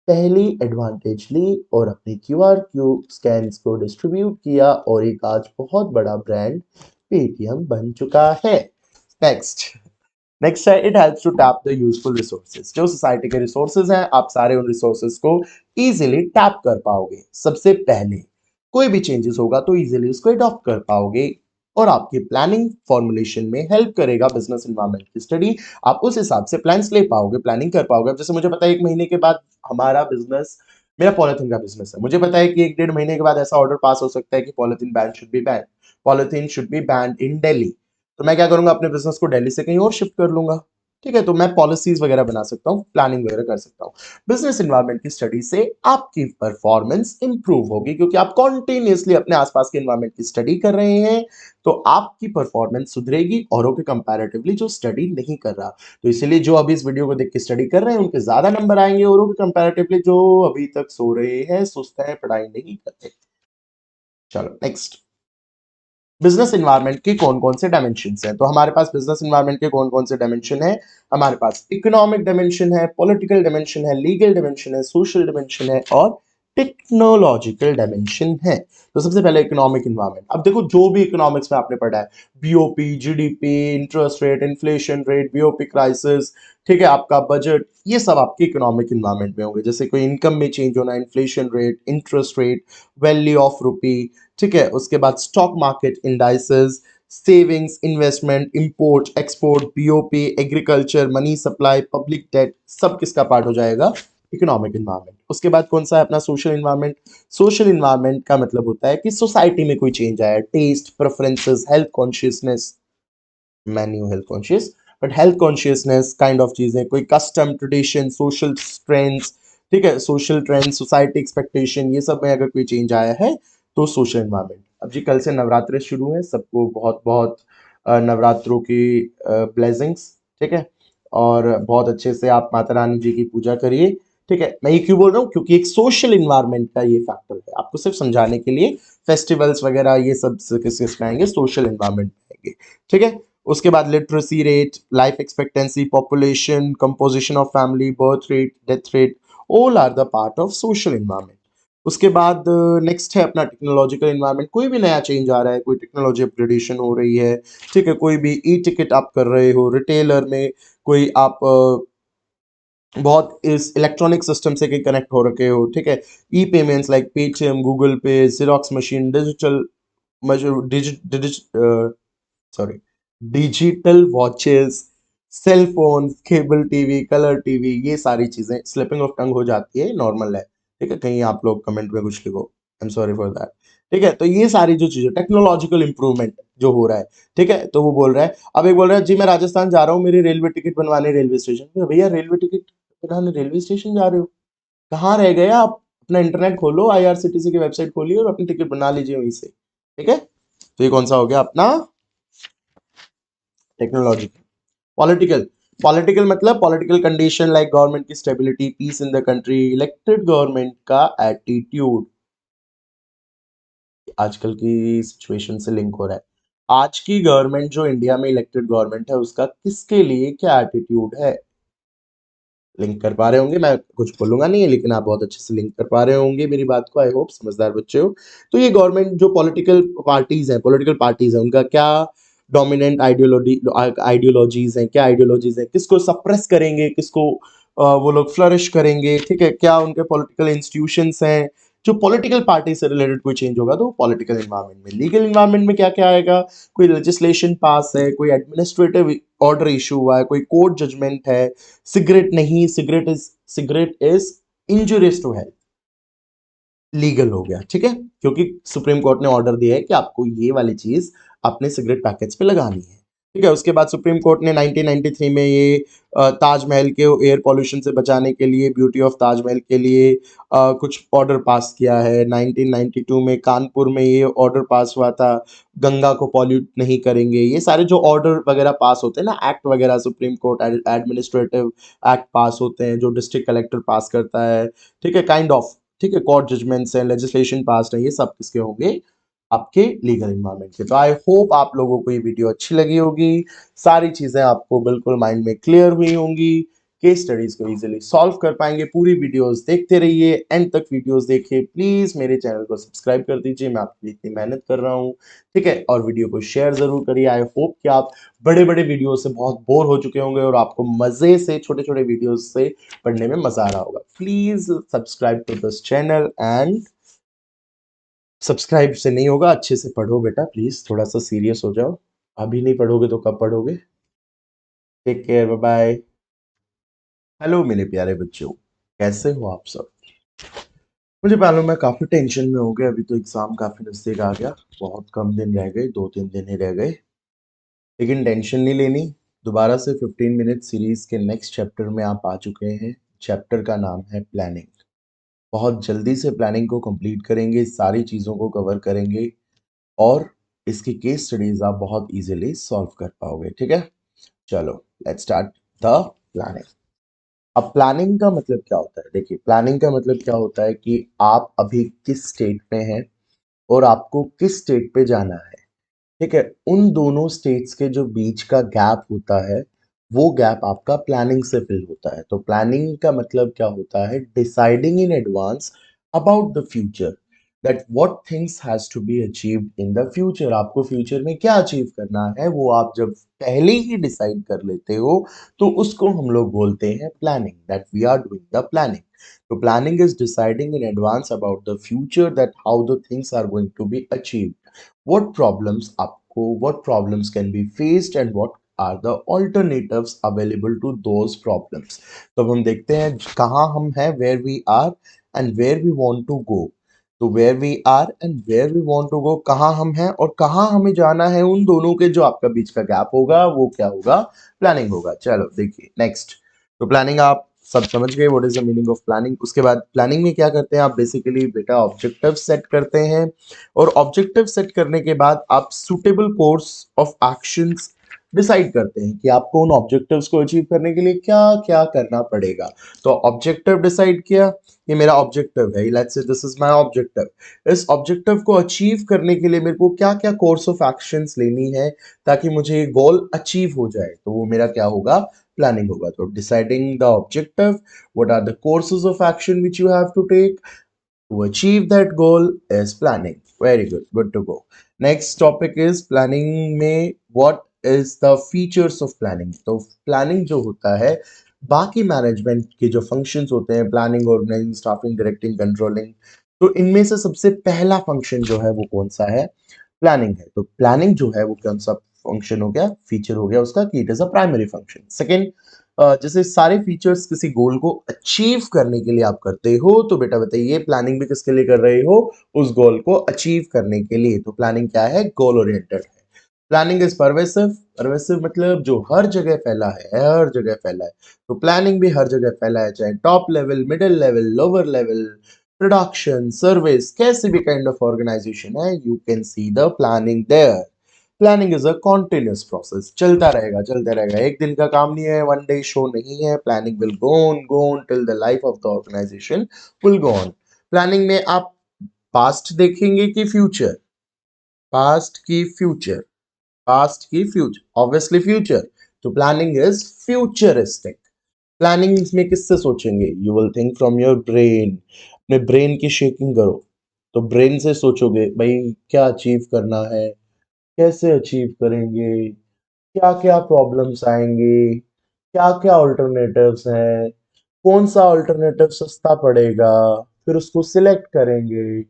पहली एडवांटेज ली और अपने क्यूआर क्यू स्कैन्स को डिस्ट्रीब्यूट किया, और एक आज बहुत बड़ा ब्रांड पेटीएम बन चुका है। नेक्स्ट, नेक्स्ट है it helps to tap the useful resources. जो सोसाइटी के रिसोर्सेज हैं आप सारे उन रिसोर्सेज को इजीली टैप कर पाओगे। सबसे पहले कोई भी चेंजेस होगा तो इजीली उसको अडॉप्ट कर पाओगे, और आपकी प्लानिंग फॉर्मुलेशन में हेल्प करेगा बिजनेस इन्वायरमेंट की स्टडी। आप उस हिसाब से प्लान्स ले पाओगे, प्लानिंग कर पाओगे। अब जैसे मुझे पता है 1 महीने के बाद हमारा बिजनेस, मेरा पॉलिथीन का बिजनेस है, मुझे पता है कि 1 डेढ़ महीने के बाद ऐसा ऑर्डर पास हो सकता है कि polythene ban should be ban, polythene should be ban in Delhi. तो मैं क्या करूंगा, अपने बिजनेस को दिल्ली से कहीं और शिफ्ट कर लूंगा। ठीक है, तो मैं पॉलिसीज वगैरह बना सकता हूँ, प्लानिंग वगैरह कर सकता हूँ। बिजनेस इन्वायरमेंट की स्टडी से आपकी परफॉर्मेंस इंप्रूव होगी, क्योंकि आप कॉन्टिन्यूसली अपने आसपास के इन्वायरमेंट की स्टडी कर रहे हैं, तो आपकी परफॉर्मेंस सुधरेगी औरों के कंपैरेटिवली जो स्टडी नहीं कर रहा। तो इसलिए जो अभी इस वीडियो को देख के स्टडी कर रहे हैं उनके ज्यादा नंबर आएंगे औरों के कंपैरेटिवली जो अभी तक सो रहे हैं, सुस्त हैं, पढ़ाई नहीं करते। चलो नेक्स्ट, बिजनेस इन्वायरमेंट के कौन कौन से डायमेंशन हैं। तो हमारे पास बिजनेस इन्वायरमेंट के कौन कौन से डायमेंशन है, हमारे पास इकोनॉमिक डायमेंशन है, पॉलिटिकल डायमेंशन है, लीगल डायमेंशन है, सोशल डायमेंशन है, और टेक्नोलॉजिकल डायमेंशन है। तो सबसे पहले इकोनॉमिक इन्वायरमेंट। अब देखो जो भी इकोनॉमिक्स में आपने पढ़ा है, BOP, GDP, interest rate, inflation rate, BOP crisis, ठीक है, आपका बजट, ये सब आपके इकोनॉमिक इन्वायरमेंट में होंगे। जैसे कोई इनकम में चेंज होना, inflation rate, interest rate, value of rupee, ठीक है, उसके बाद stock market indices, savings, investment, import export, BOP, agriculture, money supply, public debt, सब किसका पार्ट हो जाएगा, इकोनॉमिक इन्वायरमेंट। उसके बाद कौन सा है अपना सोशल इन्वायरमेंट। सोशल इन्वायरमेंट का मतलब होता है कि सोसाइटी में कोई चेंज आया, टेस्ट, प्रेफरेंसेस, हेल्थ कॉन्शियसनेस, मैं नहीं हूं health conscious but health consciousness kind of चीजें, कोई कस्टम, ट्रेडिशन, सोशल ट्रेंड्स, ठीक है, सोशल ट्रेंड्स, सोसाइटी एक्सपेक्टेशन, ये सब में अगर कोई चेंज आया है तो सोशल एनवायरनमेंट। अब जी कल से नवरात्रि शुरू है, सबको बहुत बहुत नवरात्रों की ब्लेसिंग्स, ठीक है। और बहुत अच्छे से आप माता रानी जी की पूजा करिए, ठीक है। मैं ये क्यों बोल रहा हूँ, क्योंकि एक सोशल इन्वायरमेंट का ये फैक्टर है, आपको सिर्फ समझाने के लिए। फेस्टिवल्स वगैरह ये सब किस में आएंगे, सोशल इन्वायरमेंट में आएंगे, ठीक है। उसके बाद literacy rate, life expectancy, population, composition of family, birth rate, death rate, all are the part of social environment. उसके बाद नेक्स्ट है अपना टेक्नोलॉजिकल इन्वायरमेंट। कोई भी नया चेंज आ रहा है, कोई टेक्नोलॉजी अपग्रेडेशन हो रही है, ठीक है। कोई भी ई टिकट आप कर रहे हो रिटेलर में, कोई आप बहुत इस इलेक्ट्रॉनिक सिस्टम से कनेक्ट हो रखे हो, ठीक है। E payments like Paytm, Google Pay, xerox machine, sorry digital watches, cell phone, cable TV, colour TV, ये सारी चीजें, स्लिपिंग ऑफ टंग हो जाती है, नॉर्मल है, ठीक है। कहीं आप लोग कमेंट में कुछ लिखो, I am sorry for that, ठीक है। तो ये सारी जो चीजें, टेक्नोलॉजिकल इंप्रूवमेंट जो हो रहा है, ठीक है। तो वो बोल रहा है, अब एक बोल रहा है जी मैं राजस्थान जा रहा हूँ मेरी रेलवे टिकट बनवाने रेलवे स्टेशन पे। भैया रेलवे टिकट बनाने रेलवे स्टेशन जा रहे हो, कहाँ रह गए आप? अपना इंटरनेट खोलो, आईआरसीटीसी की वेबसाइट खोलिए और अपनी टिकट बना लीजिए वहीं से, ठीक है। तो ये कौन सा हो गया अपना टेक्नोलॉजी। पॉलिटिकल, पॉलिटिकल मतलब पॉलिटिकल कंडीशन लाइक गवर्नमेंट की stability, peace in the country, elected government का एटीट्यूड, आजकल की सिचुएशन से लिंक हो रहा है। आज की गवर्नमेंट जो इंडिया में इलेक्टेड गवर्नमेंट है, उसका किसके लिए क्या एटीट्यूड है, लिंक कर पा रहे होंगे। मैं कुछ बोलूंगा नहीं है, लेकिन आप बहुत अच्छे से लिंक कर पा रहे होंगे मेरी बात को, आई होप समझदार बच्चे हो। तो ये गवर्नमेंट जो पॉलिटिकल पार्टीज हैं, उनका क्या डोमिनेंट आइडियोलॉजीज हैं, क्या आइडियोलॉजीज हैं, किसको सप्रेस करेंगे, किसको वो लोग फ्लरिश करेंगे, ठीक है। क्या उनके पॉलिटिकल इंस्टीट्यूशंस हैं, जो पॉलिटिकल पार्टी से रिलेटेड कोई चेंज होगा तो पॉलिटिकल इन्वायरमेंट में। लीगल इन्वायरमेंट में क्या क्या आएगा, कोई लेजिस्लेशन पास है, कोई एडमिनिस्ट्रेटिव ऑर्डर इशू हुआ है, कोई कोर्ट जजमेंट है, सिगरेट नहीं, cigarette is injurious to health, legal हो गया, ठीक है। क्योंकि सुप्रीम कोर्ट ने ऑर्डर दिया है कि आपको ये वाली चीज अपने सिगरेट पैकेट्स पे लगानी है, ठीक है। उसके बाद सुप्रीम कोर्ट ने 1993 में ये ताजमहल के एयर पॉल्यूशन से बचाने के लिए, ब्यूटी ऑफ ताजमहल के लिए कुछ ऑर्डर पास किया है। 1992 में कानपुर में ये ऑर्डर पास हुआ था, गंगा को पॉल्यूट नहीं करेंगे। ये सारे जो ऑर्डर वगैरह पास होते हैं ना, एक्ट वगैरह, सुप्रीम कोर्ट एडमिनिस्ट्रेटिव एक्ट पास होते हैं जो डिस्ट्रिक्ट कलेक्टर पास करता है, ठीक है, काइंड ऑफ, ठीक है। कोर्ट जजमेंट्स हैं, लेजिस्लेशन पास है, ये सब किसके होंगे, आपके लीगल इन्वायरमेंट के। तो आई होप आप लोगों को ये वीडियो अच्छी लगी होगी, सारी चीजें आपको बिल्कुल माइंड में क्लियर हुई होंगी, केस स्टडीज को इजीली सॉल्व कर पाएंगे। पूरी वीडियोस देखते रहिए, एंड तक वीडियोस देखिए प्लीज। मेरे चैनल को सब्सक्राइब कर दीजिए, मैं आपके लिए इतनी मेहनत कर रहा हूँ, ठीक है। और वीडियो को शेयर जरूर करिए। आई होप कि आप बड़े बड़े वीडियो से बहुत बोर हो चुके होंगे और आपको मजे से छोटे छोटे वीडियोस से पढ़ने में मजा आ रहा होगा। Please subscribe to this channel, and subscribe से नहीं होगा, अच्छे से पढ़ो बेटा प्लीज, थोड़ा सा सीरियस हो जाओ। अभी नहीं पढ़ोगे तो कब पढ़ोगे? Take care, bye bye. Hello मेरे प्यारे बच्चों, कैसे हो आप सब? मुझे मालूम है काफी टेंशन में हो गए, अभी तो एग्जाम काफी नजदीक आ गया, बहुत कम दिन रह गए, 2-3 दिन ही रह गए। लेकिन टेंशन नहीं लेनी, दोबारा से 15 मिनट सीरीज के नेक्स्ट चैप्टर में आप आ चुके हैं। चैप्टर का नाम है प्लानिंग। बहुत जल्दी से प्लानिंग को कंप्लीट करेंगे, सारी चीज़ों को कवर करेंगे और इसकी केस स्टडीज आप बहुत इजीली सॉल्व कर पाओगे, ठीक है। चलो लेट्स स्टार्ट द प्लानिंग। अब प्लानिंग का मतलब क्या होता है, देखिए प्लानिंग का मतलब क्या होता है कि आप अभी किस स्टेट में हैं और आपको किस स्टेट पे जाना है, ठीक है। उन दोनों स्टेट्स के जो बीच का गैप होता है, वो गैप आपका प्लानिंग से फिल होता है। तो प्लानिंग का मतलब क्या होता है, deciding in advance about the future, that what things has to be achieved in the future. आपको फ्यूचर में क्या अचीव करना है, वो आप जब पहले ही डिसाइड कर लेते हो तो उसको हम लोग बोलते हैं planning, that we are doing the planning. तो planning is deciding in advance about the future, that how the things are going to be achieved, what problems can be faced and what are the alternatives available to those problems। तो अब हम देखते हैं कहाँ हम हैं, where we are and where we want to go। तो where we are and where we want to go, कहाँ हम हैं और कहाँ हमें जाना है, उन दोनों के जो आपका बीच का गैप होगा वो क्या होगा, प्लानिंग होगा। चलो देखिए नेक्स्ट। तो प्लानिंग आप सब समझ गए what is the meaning of planning. उसके बाद प्लानिंग में क्या करते हैं आप, बेसिकली बेटा ऑब्जेक्टिव सेट करते हैं, और ऑब्जेक्टिव सेट करने के बाद आप suitable course of actions decide करते हैं कि आपको उन ऑब्जेक्टिव्स को अचीव करने के लिए क्या क्या करना पड़ेगा। तो ऑब्जेक्टिव डिसाइड किया, ये मेरा ऑब्जेक्टिव है, let's say this is my objective. इस ऑब्जेक्टिव को अचीव करने के लिए मेरे को क्या क्या कोर्स ऑफ एक्शंस लेनी है ताकि मुझे ये गोल अचीव हो जाए, तो वो मेरा क्या होगा, प्लानिंग होगा। तो deciding the objective, what are the courses of action which you have to take to achieve that goal is planning. Very good, good to go. Next topic is planning में what is the features of planning। तो planning जो होता है, बाकी management के जो functions होते हैं, planning, organising, staffing, directing, controlling, तो इनमें से सबसे पहला फंक्शन जो है वो कौन सा है, प्लानिंग है। तो प्लानिंग जो है वो कौन सा फंक्शन हो गया, फीचर हो गया उसका, कि it is a primary function. Second, जैसे सारे फीचर्स किसी गोल को अचीव करने के लिए आप करते हो, तो बेटा बताइए प्लानिंग भी किसके लिए कर रहे हो, उस गोल को अचीव करने के लिए। तो प्लानिंग क्या है, गोल ओरिएंटेड है। प्लानिंग इज परवेसिव, परवेसिव मतलब जो हर जगह फैला है, हर जगह फैला है। तो प्लानिंग भी हर जगह फैला है, चाहे top level, middle level, lower level, production, service, कैसे भी काइंड ऑफ ऑर्गेनाइजेशन है, you can see the planning there. Planning is a continuous process, चलता रहेगा चलता रहेगा, एक दिन का काम नहीं है, वन डे शो नहीं है। Planning will go on till the life of the organisation will go on. Planning में आप पास्ट देखेंगे कि फ्यूचर, पास्ट की फ्यूचर, पास्ट की फ्यूचर, ऑब्वियसली फ्यूचर। तो प्लानिंग इज फ्यूचरिस्टिक। प्लानिंग में किससे सोचेंगे, you will think from your brain, अपने ब्रेन की शेकिंग करो, तो ब्रेन से सोचोगे भाई क्या अचीव करना है, कैसे अचीव करेंगे, क्या क्या प्रॉब्लम्स आएंगे, क्या क्या ऑल्टरनेटिव्स हैं, कौन सा ऑल्टरनेटिव सस्ता पड़ेगा, फिर उसको सिलेक्ट करेंगे,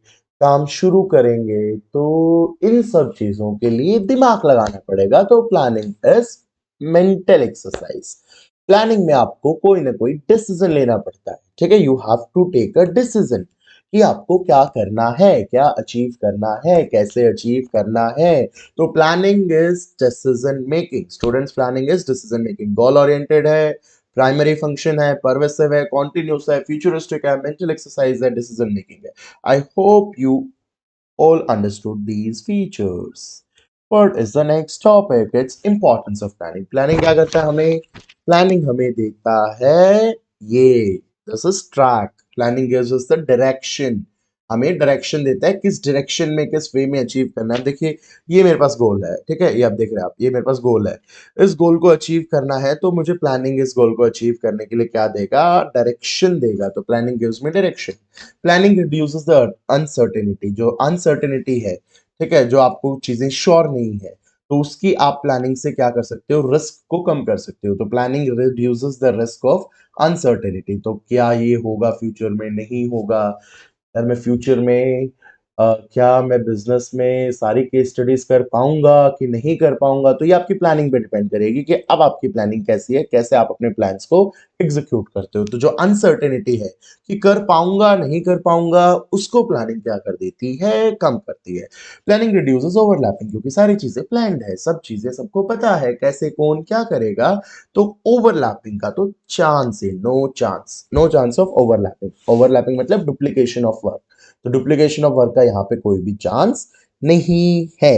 काम शुरू करेंगे। तो इन सब चीजों के लिए दिमाग लगाना पड़ेगा। तो planning is mental exercise. Planning में आपको कोई ना कोई डिसीजन लेना पड़ता है, ठीक है, you have to take a decision कि आपको क्या करना है, क्या अचीव करना है, कैसे अचीव करना है। तो planning is decision making. Students, planning is decision making. Goal oriented है, प्राइमरी फंक्शन है, परवेसिव है, कॉन्टिन्यूस है, फ्यूचरिस्टिक है, मेंटल एक्सरसाइज है, डिसीजन मेकिंग है। आई hope you all understood these features. What is the next topic? It's importance of planning. Planning क्या करता है हमें? Planning हमें देता है ये, this is track. Planning gives us the direction. हमें डायरेक्शन देता है, किस डायरेक्शन में, किस वे में अचीव करना है। देखिए ये मेरे पास गोल है, ठीक है, ये आप देख रहे हैं, आप ये मेरे पास गोल है, इस गोल को अचीव करना है, तो मुझे प्लानिंग इस गोल को अचीव करने के लिए क्या देगा, डायरेक्शन देगा। तो planning gives me direction. Planning reduces the uncertainty, जो अनसर्टेनिटी है, ठीक है, जो आपको चीजें श्योर नहीं है, तो उसकी आप प्लानिंग से क्या कर सकते हो, रिस्क को कम कर सकते हो। तो planning reduces the risk of uncertainty. तो क्या ये होगा फ्यूचर में, नहीं होगा, यार मैं फ्यूचर में क्या मैं बिजनेस में सारी केस स्टडीज कर पाऊंगा कि नहीं कर पाऊंगा, तो ये आपकी प्लानिंग पे डिपेंड करेगी कि अब आपकी प्लानिंग कैसी है, कैसे आप अपने प्लान्स को एग्जीक्यूट करते हो। तो जो अनसर्टेनिटी है कि कर पाऊंगा नहीं कर पाऊंगा, उसको प्लानिंग क्या कर देती है, कम करती है। प्लानिंग रिड्यूसेस ओवरलैपिंग, क्योंकि सारी चीजें प्लान्ड है, सब चीजें सबको पता है कैसे कौन क्या करेगा। तो ओवरलैपिंग का तो चांस है, no chance, no chance of overlapping. Overlapping मतलब डुप्लीकेशन ऑफ वर्क, तो डुप्लीकेशन ऑफ वर्क का यहाँ पे कोई भी चांस नहीं है।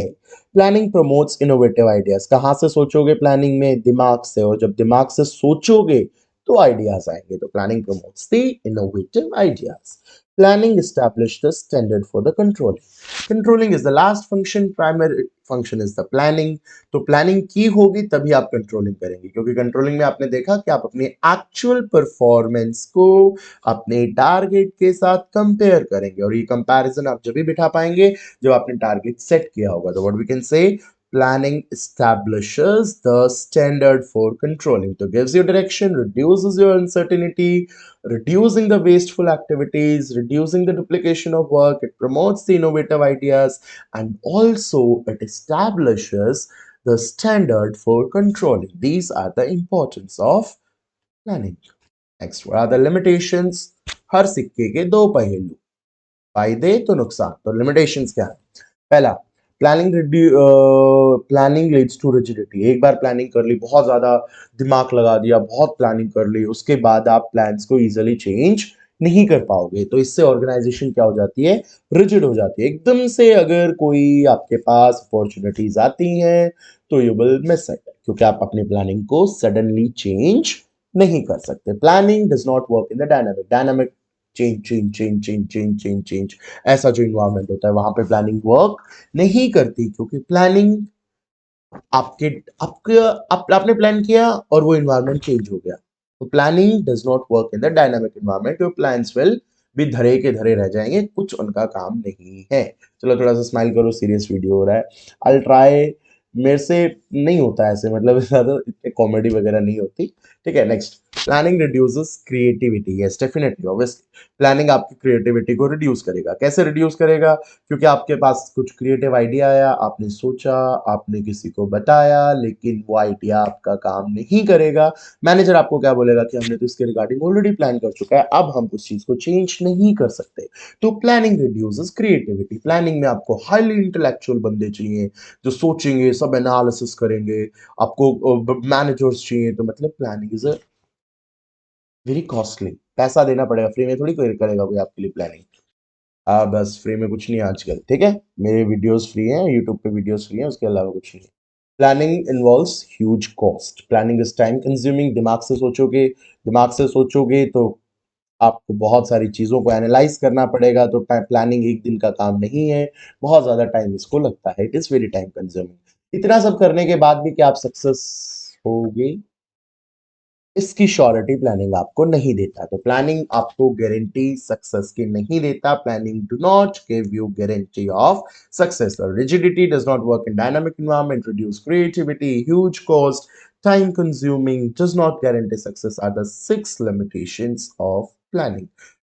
Planning promotes innovative ideas. कहाँ से सोचोगे प्लानिंग में, दिमाग से, और जब दिमाग से सोचोगे तो आइडियाज आएंगे। तो planning promotes the innovative ideas. Planning establish the standard for the controlling. Controlling is the last function, primary function is the planning. तो प्लानिंग की होगी तभी आप कंट्रोलिंग करेंगे, क्योंकि कंट्रोलिंग में आपने देखा कि आप अपनी एक्चुअल परफॉर्मेंस को अपने टारगेट के साथ कंपेयर करेंगे, और ये कंपैरिजन आप जब भी बिठा पाएंगे जब आपने टारगेट सेट किया होगा। तो what we can say, planning establishes the standard for controlling, so gives you direction, reduces your uncertainty, reducing the wasteful activities, reducing the duplication of work, it promotes the innovative ideas, and also it establishes the standard for controlling. These are the importance of planning. Next, what are the limitations. हर सिक्के के दो पहलू, फायदे तो नुकसान। तो limitations क्या है, पहला, प्लानिंग लीड्स टू रिजिडिटी। एक बार प्लानिंग कर ली, बहुत ज्यादा दिमाग लगा दिया, बहुत प्लानिंग कर ली, उसके बाद आप प्लान्स को इजीली चेंज नहीं कर पाओगे। तो इससे ऑर्गेनाइजेशन क्या हो जाती है, रिजिड हो जाती है एकदम से। अगर कोई आपके पास अपॉर्चुनिटीज आती हैं तो यू विल मिस इट, क्योंकि आप अपनी प्लानिंग को सडनली चेंज नहीं कर सकते। Planning does not work in the dynamic. Dynamic change change change change change change change, ऐसा जो इन्वायरमेंट होता है वहां पे प्लानिंग वर्क नहीं करती, क्योंकि प्लानिंग आपके आपके आपने प्लान किया और वो इन्वायरमेंट चेंज हो गया। तो planning does not work in the dynamic environment. Your plans will भी धरे के धरे रह जाएंगे, कुछ उनका काम नहीं है। चलो थोड़ा सा स्माइल करो, सीरियस वीडियो हो रहा है। आई ट्राई, मेरे से नहीं होता ऐसे, मतलब ज्यादा इतने कॉमेडी वगैरह नहीं होती। ठीक है, next. Planning reduces creativity. Yes definitely, obviously planning आपकी क्रिएटिविटी को रिड्यूस करेगा। कैसे रिड्यूस करेगा? क्योंकि आपके पास कुछ क्रिएटिव आइडिया आया, आपने सोचा, आपने किसी को बताया, लेकिन वो आइडिया आपका काम नहीं करेगा। मैनेजर आपको क्या बोलेगा कि हमने तो इसके रिगार्डिंग ऑलरेडी प्लान कर चुका है, अब हम उस चीज को चेंज नहीं कर सकते। तो प्लानिंग रिड्यूसेस क्रिएटिविटी। प्लानिंग में आपको हाईली इंटेलेक्चुअल बंदे चाहिए जो सोचेंगे, सब एनालिसिस करेंगे। आपको मैनेजर्स चाहिए। तो मतलब planning is a very costly, पैसा देना पड़ेगा, फ्री में थोड़ी कोई करेगा कोई आपके लिए प्लानिंग। बस फ्री में कुछ नहीं है आजकल। ठीक है, मेरे वीडियोस फ्री हैं, यूट्यूब पे वीडियोस फ्री हैं, उसके अलावा कुछ नहीं है। Planning involves huge cost. Planning is time consuming. दिमाग से सोचोगे तो आपको बहुत सारी चीजों को एनालाइज करना पड़ेगा। तो प्लानिंग एक दिन का काम नहीं है, बहुत ज्यादा टाइम इसको लगता है। It is very time consuming. इतना सब करने के बाद भी क्या आप सक्सेस होगे, इसकी श्योरिटी प्लानिंग आपको नहीं देता। तो प्लानिंग आपको गारंटी सक्सेस की नहीं देता। Planning do not give you guarantee of success. Rigidity does not work in dynamic environment, reduce creativity, huge cost, time consuming, does not guarantee success are the 6 limitations of planning.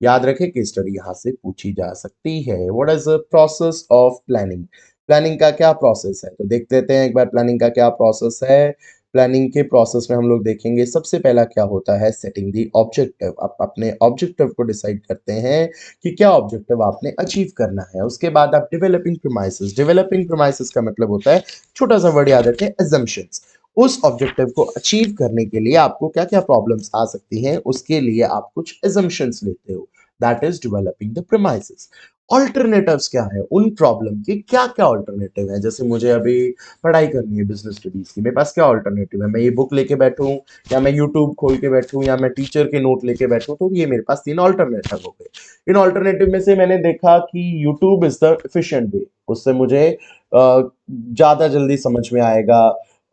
याद रखें, case study यहां से पूछी जा सकती है। What is the process of planning? Planning का क्या प्रोसेस है, तो देख लेते हैं एक बार प्लानिंग का क्या प्रोसेस है। प्लानिंग के प्रोसेस में हम लोग देखेंगे, सबसे पहला क्या होता है, सेटिंग दी ऑब्जेक्टिव। आप अपने ऑब्जेक्टिव को डिसाइड करते हैं कि क्या ऑब्जेक्टिव आपने अचीव करना है। उसके बाद आप डेवलपिंग प्रीमाइसेस। डेवलपिंग प्रीमाइसेस का मतलब होता है, छोटा सा वर्ड याद रखें, एजम्पशंस। उस ऑब्जेक्टिव को अचीव करने के लिए आपको क्या क्या प्रॉब्लम्स आ सकती हैं, उसके लिए आप कुछ एजम्पशंस लेते हो। That is developing the premises. Alternatives क्या है, उन प्रॉब्लम के क्या क्या ऑल्टरनेटिव है। जैसे मुझे अभी पढ़ाई करनी है बिजनेस स्टडीज की, मेरे पास क्या ऑल्टरनेटिव है, मैं ये बुक लेके बैठूं, या मैं यूट्यूब खोल के बैठूं, या मैं टीचर के नोट लेके बैठूं। तो ये मेरे पास 3 ऑल्टरनेटिव हो गए। इन ऑल्टरनेटिव में से मैंने देखा कि YouTube is the efficient way, उससे मुझे ज्यादा जल्दी समझ में आएगा,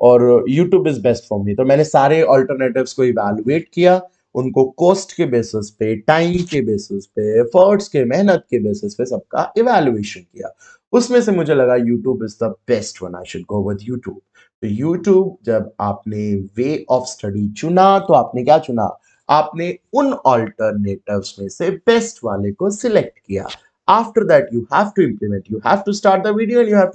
और YouTube is best for me. तो मैंने सारे ऑल्टरनेटिव्स को इवैल्यूएट किया, उनको कॉस्ट के बेसिस पे, टाइम के बेसिस पे, एफर्ट्स के, मेहनत के बेसिस पे सबका इवैल्यूएशन किया। उसमें से मुझे लगा YouTube is the best one, I should go with YouTube. तो यूट्यूब, जब आपने वे ऑफ स्टडी चुना तो आपने क्या चुना, आपने उन ऑल्टरनेटिव्स में से बेस्ट वाले को सिलेक्ट किया। After that you have to implement, you have to start the video and you have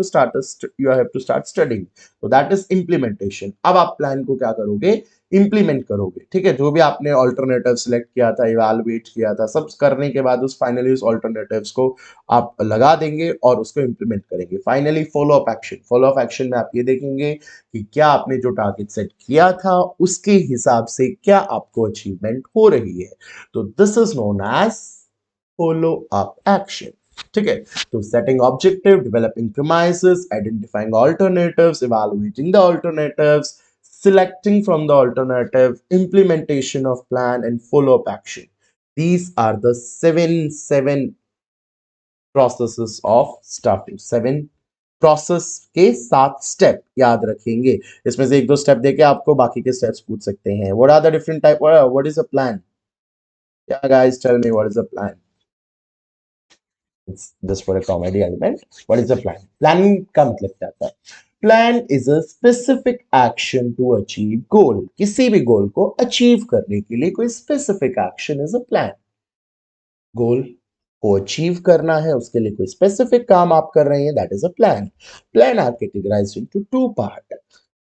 to start studying. So that is implementation. अब आप प्लान को क्या करोगे, इंप्लीमेंट करोगे। ठीक है, जो भी आपने ऑल्टरनेटिव सिलेक्ट किया था, इवैल्यूएट किया था, सब करने के बाद उस फाइनली उस ऑल्टरनेटिव्स को आप लगा देंगे और उसको इंप्लीमेंट करेंगे। Finally follow up action. Follow up action में आप ये देखेंगे कि क्या आपने जो टारगेट सेट किया था उसके हिसाब से क्या आपको अचीवमेंट हो रही है। तो this is known as follow up action. ठीक है, तो setting objective, developing premises, identifying alternatives, evaluating the alternatives, selecting from the alternative, implementation of plan, and follow-up action. These are the seven processes of starting. 7 process के 7 step याद रखेंगे। इसमें से 1-2 step देके आपको बाकी के स्टेप्स पूछ सकते हैं। What are the different type, what is a plan? या guys tell me what is a plan? It's just for a comedy element. What is a plan? Planning का मतलब क्या होता है? Plan is a specific action to achieve goal. किसी भी गोल को achieve करने के लिए कोई specific action is a plan. गोल को अचीव करना है, उसके लिए कोई स्पेसिफिक काम आप कर रहे हैं, that is a plan. Plan are categorised into 2 part,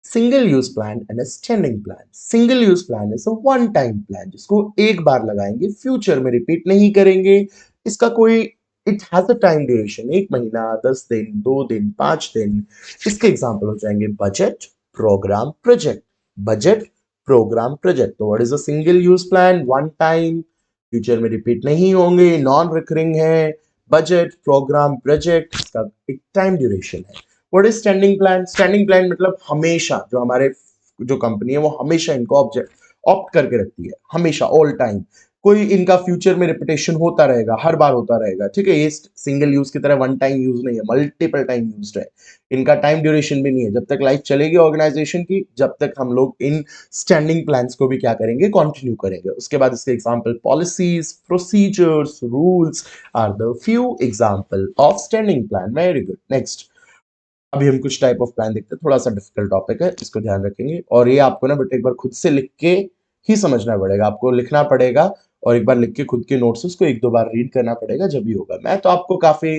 single use plan and a standing plan. Single use plan is a one time plan, जिसको एक बार लगाएंगे, फ्यूचर में रिपीट नहीं करेंगे। इसका कोई it has a time duration, 1 महीना, 10 दिन, 2 दिन, 5 दिन। इसके एग्जाम्पल हो जाएंगे budget, programme, project. Budget, programme, project. तो what is a single use plan? One time, future में रिपीट नहीं होंगे, नॉन रिकरिंग है। बजट, प्रोग्राम, प्रोजेक्ट, इसका एक टाइम ड्यूरेशन है। What is standing plan? Standing plan मतलब हमेशा जो हमारे जो कंपनी है वो हमेशा इनको ऑब्जेक्ट ऑप्ट करके रखती है, हमेशा, ऑल टाइम। कोई इनका फ्यूचर में रिपीटेशन होता रहेगा, हर बार होता रहेगा, ठीक है। ये सिंगल यूज की तरह वन टाइम यूज नहीं है, मल्टीपल टाइम यूज है। इनका टाइम ड्यूरेशन भी नहीं है। जब तक लाइफ चलेगी ऑर्गेनाइजेशन की, जब तक हम लोग इन स्टैंडिंग प्लान्स को भी क्या करेंगे? कंटिन्यू करेंगे। उसके बाद इसके example policies, procedures, rules are the few example of standing plan. Very good. Next, अभी हम कुछ टाइप ऑफ प्लान देखते हैं। थोड़ा सा डिफिकल्ट टॉपिक है, इसको ध्यान रखेंगे। और ये आपको ना बट एक बार खुद से लिख के ही समझना पड़ेगा, आपको लिखना पड़ेगा और एक बार लिख के खुद के नोट्स उसको 1-2 बार रीड करना पड़ेगा, जब भी होगा। मैं तो आपको काफी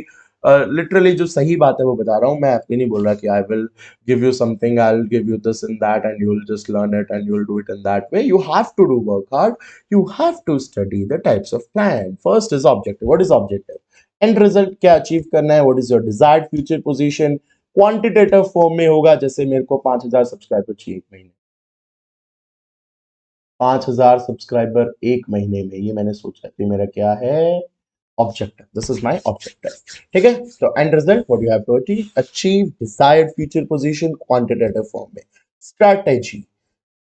लिटरली जो सही बात है वो बता रहा हूँ। मैं आपके नहीं बोल रहा कि I will give you something, I will give you this and that and you will just learn it and you will do it in that way. You have to do work hard, you have to study the types of plan. First is objective. What is objective? End result क्या achieve करना है? What is your desired future position? Quantitative form में होगा, जैसे मेरे को 5,000 subscriber चाहिए 1 महीने, 5,000 सब्सक्राइबर 1 महीने में, ये मैंने सोचा कि मेरा क्या है? Objective. This is my objective, ठीक है। तो end result what you have to achieve desired future position quantitative form में। स्ट्रैटेजी,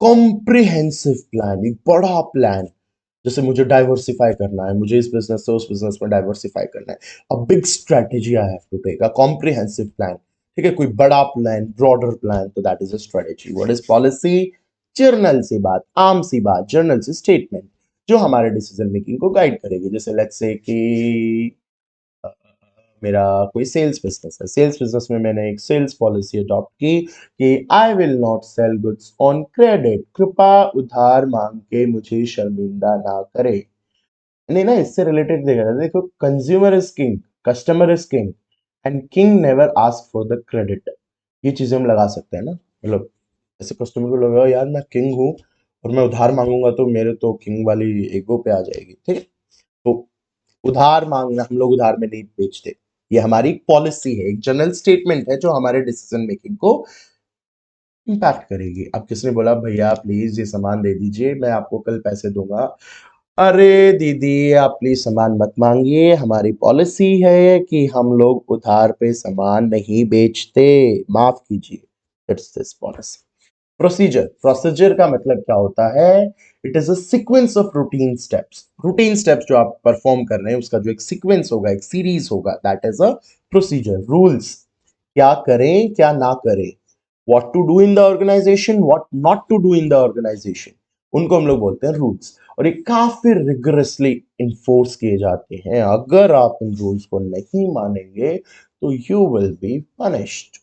कॉम्प्रिहेंसिव प्लान, एक बड़ा प्लान। जैसे मुझे डाइवर्सिफाई करना है, मुझे इस बिजनेस से उस बिजनेस में डाइवर्सिफाई करना है, a big strategy I have to take, a comprehensive plan, ठीक है। कोई बड़ा प्लान, ब्रॉडर प्लान, तो that is a strategy. What is policy? General सी बात, आम सी बात, जर्नल सी स्टेटमेंट जो हमारे डिसीजन मेकिंग को गाइड करेगी। जैसे लेट्स से कि अ, मेरा कोई सेल्स बिजनेस है, सेल्स बिजनेस में मैंने एक सेल्स पॉलिसी अडॉप्ट की कि I will not sell goods on credit, कृपा उधार मांग के मुझे शर्मिंदा ना करे। नहीं ना, इससे रिलेटेड देखा जाए, देखो, consumer is king, customer is king and king never ask for the credit. ये चीजें हम लगा सकते हैं ना, मतलब ऐसे कस्टमर को लगा यार मैं किंग हूँ और मैं उधार मांगूंगा तो मेरे तो किंग वाली ईगो पे आ जाएगी, ठीक है। तो उधार मांगना, हम लोग उधार में नहीं बेचते। ये हमारी पॉलिसी है, एक जनरल स्टेटमेंट है जो हमारे डिसीजन मेकिंग को इम्पैक्ट करेगी। अब किसने बोला भैया प्लीज ये सामान दे दीजिए, मैं आपको कल पैसे दूंगा। अरे दीदी आप प्लीज सामान मत मांगिए, हमारी पॉलिसी है कि हम लोग उधार पे सामान नहीं बेचते, माफ कीजिए। It's this policy. Procedure, procedure का मतलब क्या होता है? It is a sequence of routine steps. Routine steps जो आप परफॉर्म कर रहे हैं उसका जो एक सीक्वेंस होगा, एक सीरीज होगा, that is a procedure. Rules, क्या करें क्या ना करें, what to do in the organisation, what not to do in the organisation, उनको हम लोग बोलते हैं रूल्स। और ये काफी रिगरसली इन्फोर्स किए जाते हैं। अगर आप इन रूल्स को नहीं मानेंगे तो you will be punished,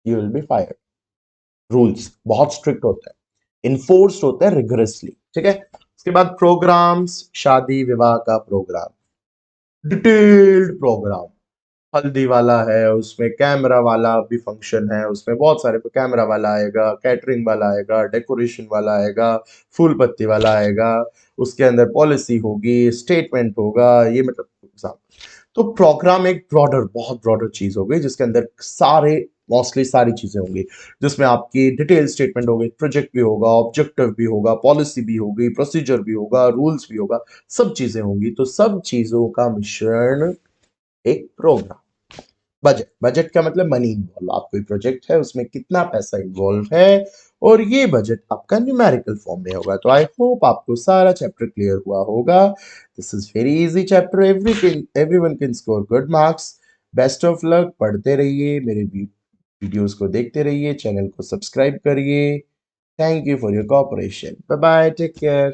you will be fired. Rules बहुत स्ट्रिक्ट होते हैं, इन्फोर्स्ड होते हैं रिगरसली, ठीक है। उसके बाद प्रोग्राम्स, शादी विवाह का प्रोग्राम, डिटेल्ड प्रोग्राम। हल्दी वाला है, उसमें कैमरा वाला भी फंक्शन है, उसमें बहुत सारे, कैमरा वाला आएगा, कैटरिंग वाला आएगा, डेकोरेशन वाला आएगा, फूल पत्ती वाला आएगा, उसके अंदर पॉलिसी होगी, स्टेटमेंट होगा, ये मतलब एग्जाम्पल। तो प्रोग्राम एक ब्रॉडर, बहुत ब्रॉडर चीज हो गई जिसके अंदर सारे, मोस्टली सारी चीजें होंगी, जिसमें आपकी डिटेल स्टेटमेंट होगी, प्रोजेक्ट भी होगा, ऑब्जेक्टिव भी होगा, पॉलिसी भी होगी, प्रोसीजर भी होगा, रूल्स भी होगा, सब चीजें होंगी। तो सब चीजों का मिश्रण एक प्रोग्राम। बजट, बजट का मतलब मनी इन्वॉल्व, आप कोई प्रोजेक्ट है उसमें कितना पैसा इन्वॉल्व है, और ये बजट आपका न्यूमेरिकल फॉर्म में होगा। तो आई होप आपको सारा चैप्टर क्लियर हुआ होगा। This is very easy chapter, everyone can score good marks. Best of luck, पढ़ते रहिए, मेरे वीडियोस को देखते रहिए, चैनल को सब्सक्राइब करिए। Thank you for your cooperation, bye bye, take care.